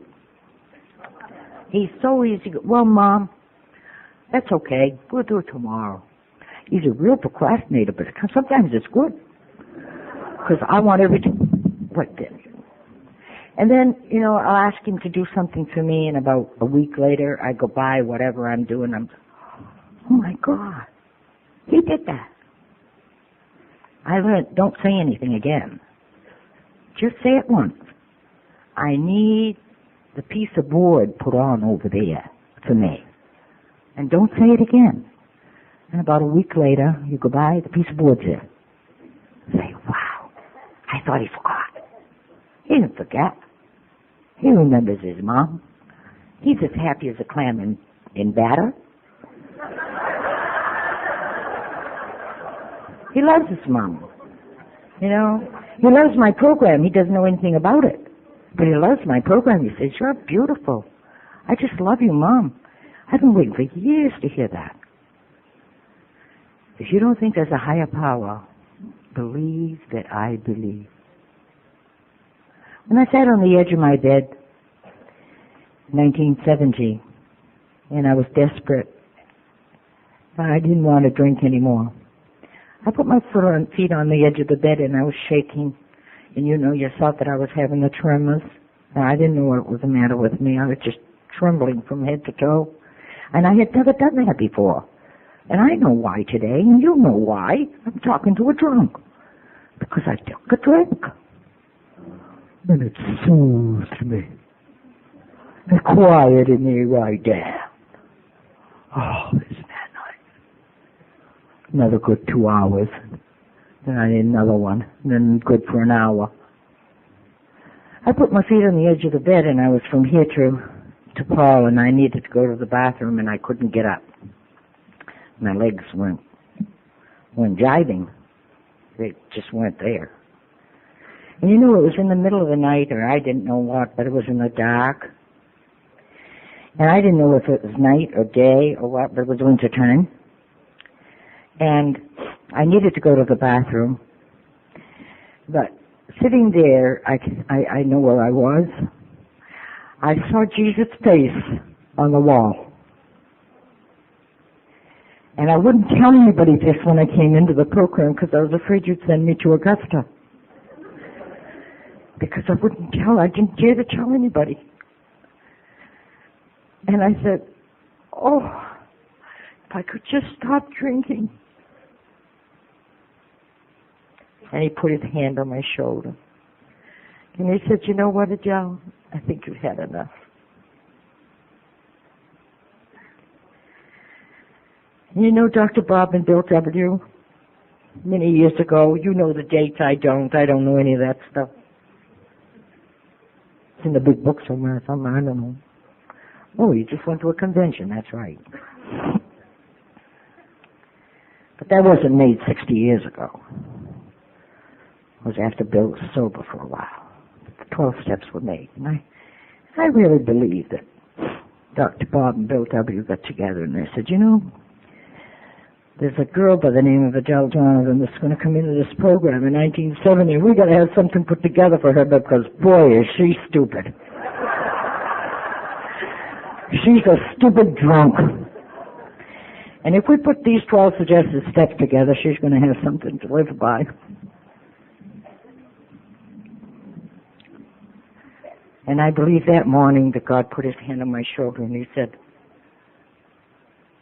He's so easy. Well, Mom, that's okay. We'll do it tomorrow. He's a real procrastinator, but sometimes it's good. Because I want everything right there. And then, you know, I'll ask him to do something for me, and about a week later, I go by whatever I'm doing. Oh, my God. He did that. I learned, don't say anything again. Just say it once. I need the piece of board put on over there for me. And don't say it again. And about a week later, you go by, the piece of board's there. Say, wow, I thought he forgot. He didn't forget. He remembers his mom. He's as happy as a clam in batter. He loves his mom. You know, he loves my program. He doesn't know anything about it. But he loves my program. He says, you're beautiful. I just love you, Mom. I've been waiting for years to hear that. If you don't think there's a higher power, believe that I believe. When I sat on the edge of my bed, 1970, and I was desperate, I didn't want to drink anymore. I put my feet on the edge of the bed and I was shaking. And you know yourself that I was having the tremors. Now, I didn't know what was the matter with me. I was just trembling from head to toe. And I had never done that before. And I know why today, and you know why. I'm talking to a drunk. Because I took a drink. And it soothed me. It quieted me right down. Oh, isn't that nice? Another good 2 hours. Then I need another one. Then good for an hour. I put my feet on the edge of the bed and I was from here to Paul, and I needed to go to the bathroom and I couldn't get up. My legs weren't jiving. They just weren't there. And you know, it was in the middle of the night, or I didn't know what, but it was in the dark. And I didn't know if it was night or day or what, but it was winter time. And I needed to go to the bathroom. But sitting there, I know where I was. I saw Jesus' face on the wall. And I wouldn't tell anybody this when I came into the program because I was afraid you'd send me to Augusta. Because I didn't dare to tell anybody. And I said, oh, if I could just stop drinking. And he put his hand on my shoulder. And he said, you know what, Adele? I think you've had enough. And you know Dr. Bob and Bill W? Many years ago, you know the dates, I don't know any of that stuff. It's in the big book somewhere, I don't know. Oh, you just went to a convention, that's right. But that wasn't made 60 years ago. It was after Bill was sober for a while. The 12 steps were made. And I really believe that Dr. Bob and Bill W. got together and they said, you know, there's a girl by the name of Adele Donovan that's going to come into this program in 1970. We got to have something put together for her because, boy, is she stupid. She's a stupid drunk. And if we put these 12 suggested steps together, she's going to have something to live by. And I believe that morning that God put his hand on my shoulder and he said,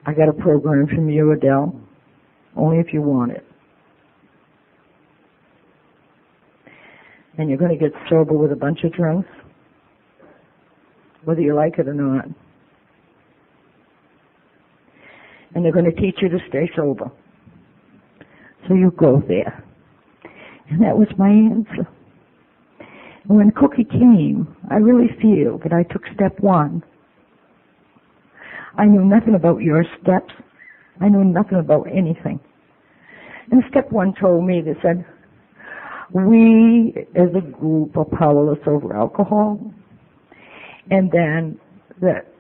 I got a program from you, Adele, only if you want it. And you're going to get sober with a bunch of drunks, whether you like it or not. And they're going to teach you to stay sober. So you go there. And that was my answer. And when Cookie came, I really feel that I took step one. I knew nothing about your steps. I knew nothing about anything. And step one told me, they said, we as a group are powerless over alcohol. And then that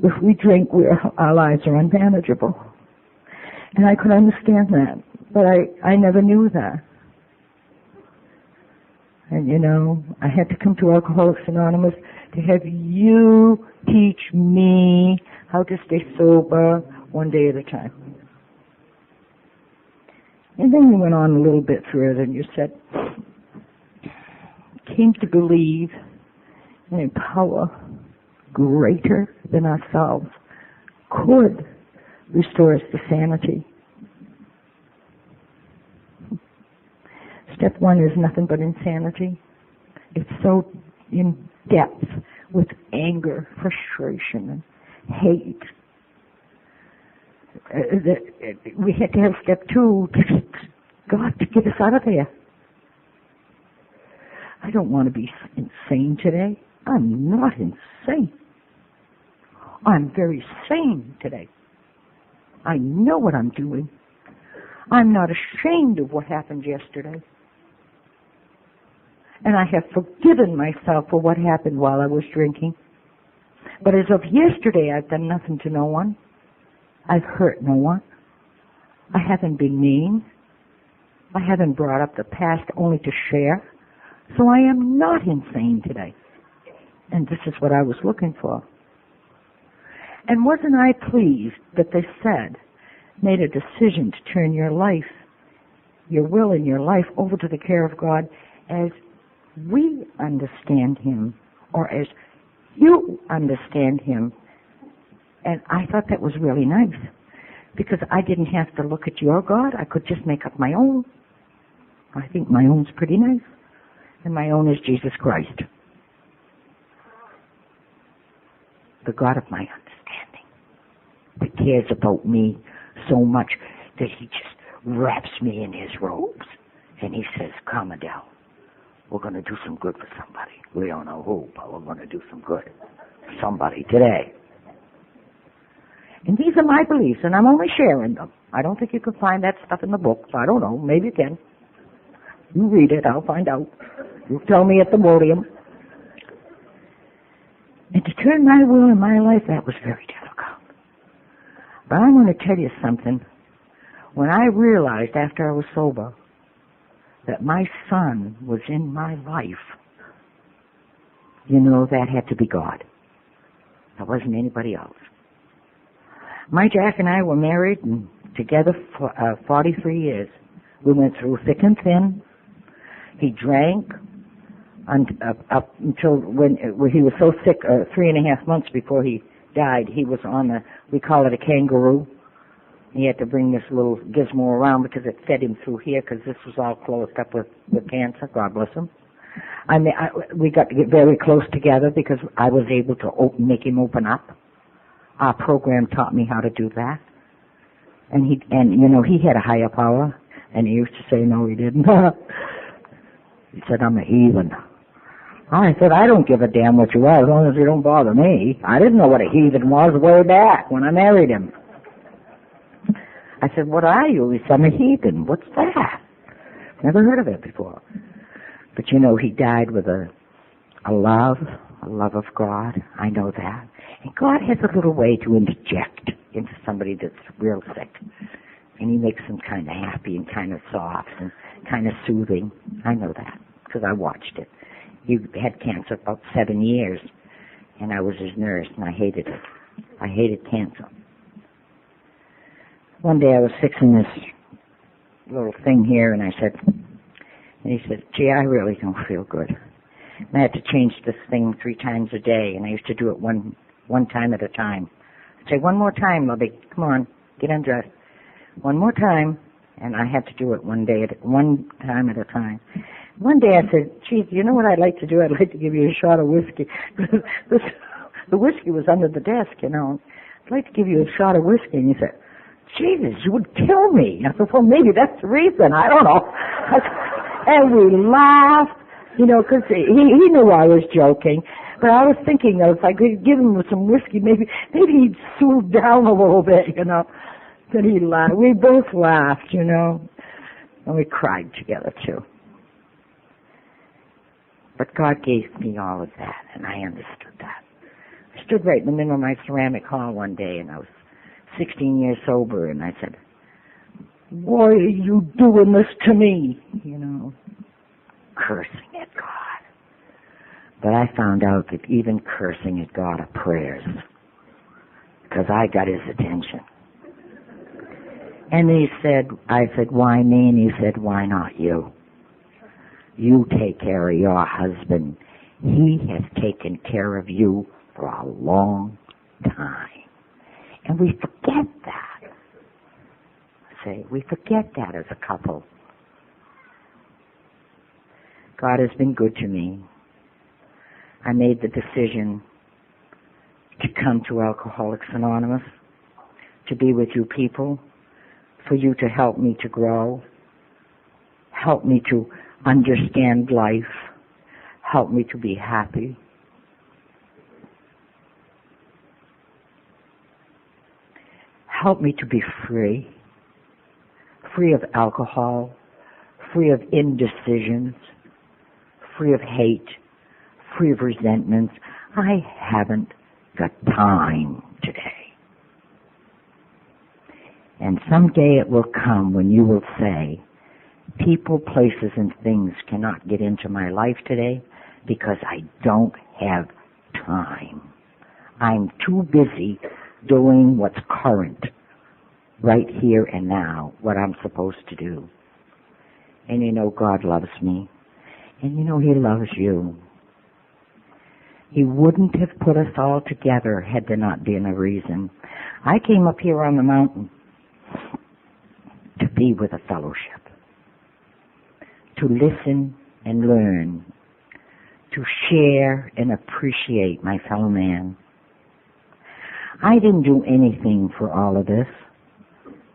if we drink, our lives are unmanageable. And I could understand that, but I never knew that. And you know, I had to come to Alcoholics Anonymous to have you teach me how to stay sober one day at a time. And then you went on a little bit further and you said, came to believe in a power greater than ourselves could restore us to sanity. Step one is nothing but insanity. It's so in depth with anger, frustration, and hate. We had to have step two to God to get us out of there. I don't want to be insane today. I'm not insane. I'm very sane today. I know what I'm doing. I'm not ashamed of what happened yesterday. And I have forgiven myself for what happened while I was drinking. But as of yesterday, I've done nothing to no one. I've hurt no one. I haven't been mean. I haven't brought up the past only to share. So I am not insane today. And this is what I was looking for. And wasn't I pleased that they said, made a decision to turn your life, your will and your life over to the care of God as we understand Him, or as you understand Him. And I thought that was really nice, because I didn't have to look at your God. I could just make up my own. I think my own's pretty nice. And my own is Jesus Christ, the God of my understanding, that cares about me so much that He just wraps me in His robes. And He says, come, Adele, we're going to do some good for somebody. We don't know who, but we're going to do some good for somebody today. And these are my beliefs, and I'm only sharing them. I don't think you can find that stuff in the books. I don't know. Maybe you can. You read it. I'll find out. You tell me at the podium. And to turn my will in my life, that was very difficult. But I'm going to tell you something. When I realized after I was sober that my son was in my life, you know, that had to be God. That wasn't anybody else. My Jack and I were married and together for 43 years. We went through thick and thin. He drank up until when he was so sick, 3.5 months before he died. He was on we call it a kangaroo. He had to bring this little gizmo around because it fed him through here, because this was all closed up with cancer. God bless him. We got to get very close together because I was able to make him open up. Our program taught me how to do that. And you know, he had a higher power, and he used to say, no, he didn't. He said, I'm a heathen. I said, I don't give a damn what you are as long as you don't bother me. I didn't know what a heathen was way back when I married him. I said, what are you? He said, I'm a heathen. What's that? Never heard of it before. But you know, he died with a love of God. I know that. And God has a little way to interject into somebody that's real sick. And He makes them kind of happy and kind of soft and kind of soothing. I know that because I watched it. He had cancer about 7 years, and I was his nurse, and I hated it. I hated cancer. One day I was fixing this little thing here, and he said, gee, I really don't feel good. And I had to change this thing 3 times a day, and I used to do it one time at a time. I'd say, one more time, Lovey, come on, get undressed. One more time, and I had to do it one time at a time. One day I said, geez, you know what I'd like to do? I'd like to give you a shot of whiskey. The whiskey was under the desk, you know. I'd like to give you a shot of whiskey. And he said, Jesus, you would kill me. I said, well, maybe that's the reason. I don't know. And we laughed, you know, because he knew I was joking. But I was thinking, if I could give him some whiskey, maybe he'd soothe down a little bit, you know. But he laughed. We both laughed, you know. And we cried together, too. But God gave me all of that, and I understood that. I stood right in the middle of my ceramic hall one day, and I was 16 years sober, and I said, why are you doing this to me? You know, cursing at God. But I found out that even cursing at God are prayers, because I got His attention. And I said, why me? And he said, why not you? You take care of your husband. He has taken care of you for a long time. And we forget that. We forget that as a couple. God has been good to me. I made the decision to come to Alcoholics Anonymous, to be with you people, for you to help me to grow, help me to understand life, help me to be happy. Help me to be free of alcohol, free of indecisions, free of hate, free of resentments. I haven't got time today. And someday it will come when you will say, people, places, and things cannot get into my life today because I don't have time. I'm too busy doing what's current, right here and now, what I'm supposed to do. And you know God loves me. And you know He loves you. He wouldn't have put us all together had there not been a reason. I came up here on the mountain to be with a fellowship, to listen and learn, to share and appreciate my fellow man. I didn't do anything for all of this.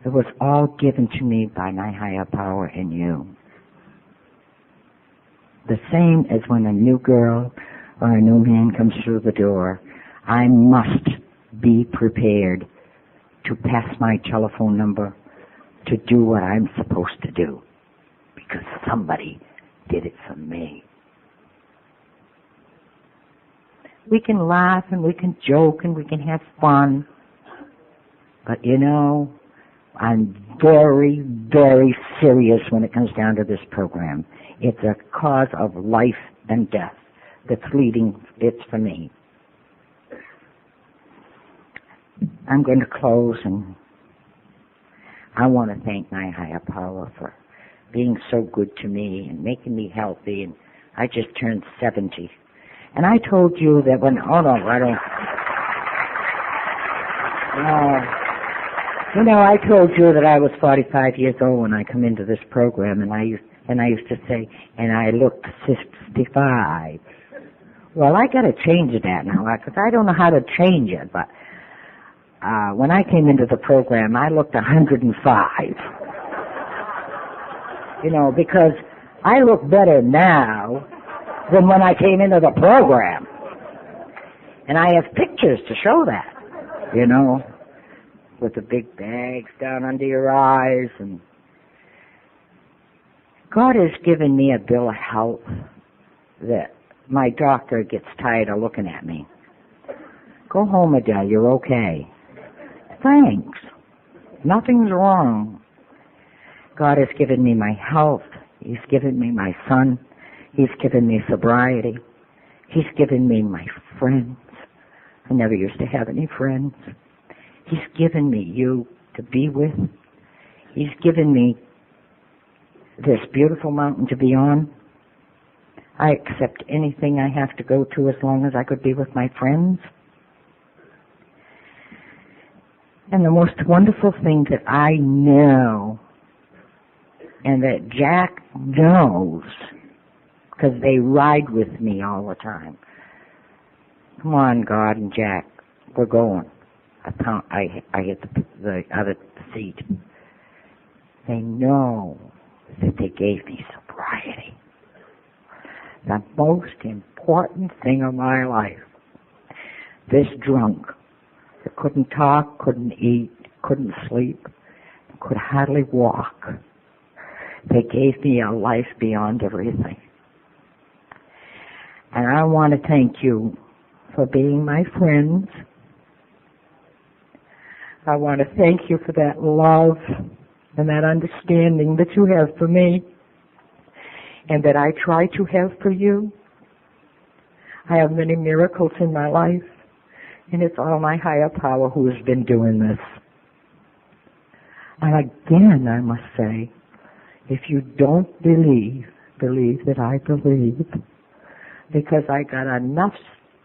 It was all given to me by my higher power and you. The same as when a new girl or a new man comes through the door, I must be prepared to pass my telephone number to do what I'm supposed to do, because somebody did it for me. We can laugh and we can joke and we can have fun, but you know, I'm very, very serious when it comes down to this program. It's a cause of life and death that's leading it for me. I'm going to close, and I want to thank my higher power for being so good to me and making me healthy. And I just turned 70. And I told you that when, oh no, I don't. You know, I told you that I was 45 years old when I come into this program, and I used to say, and I looked 65. Well, I got to change that now, because I don't know how to change it. But when I came into the program, I looked 105. You know, because I look better now than when I came into the program, and I have pictures to show that. You know, with the big bags down under your eyes, and God has given me a bill of health that my doctor gets tired of looking at me. Go home, Adele, you're okay. Thanks. Nothing's wrong. God has given me my health. He's given me my son. He's given me sobriety. He's given me my friends. I never used to have any friends. He's given me you to be with. He's given me this beautiful mountain to be on. I accept anything I have to go to as long as I could be with my friends. And the most wonderful thing that I know, and that Jack knows, because they ride with me all the time. Come on, God and Jack, we're going. I hit the other seat. They know that they gave me sobriety. The most important thing of my life. This drunk that couldn't talk, couldn't eat, couldn't sleep, could hardly walk. They gave me a life beyond everything. And I want to thank you for being my friends. I want to thank you for that love and that understanding that you have for me and that I try to have for you. I have many miracles in my life, and it's all my higher power who has been doing this. And again, I must say, if you don't believe, believe that I believe, because I got enough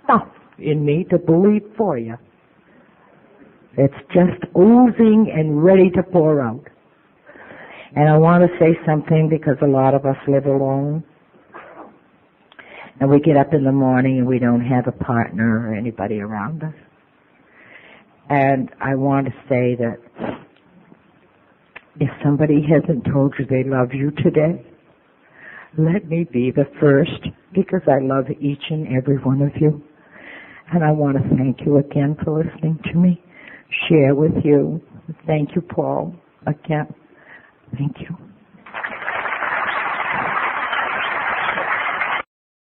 stuff in me to believe for you. It's just oozing and ready to pour out. And I want to say something, because a lot of us live alone. And we get up in the morning and we don't have a partner or anybody around us. And I want to say that if somebody hasn't told you they love you today, let me be the first, because I love each and every one of you. And I want to thank you again for listening to me, share with you. Thank you, Paul, again. Thank you.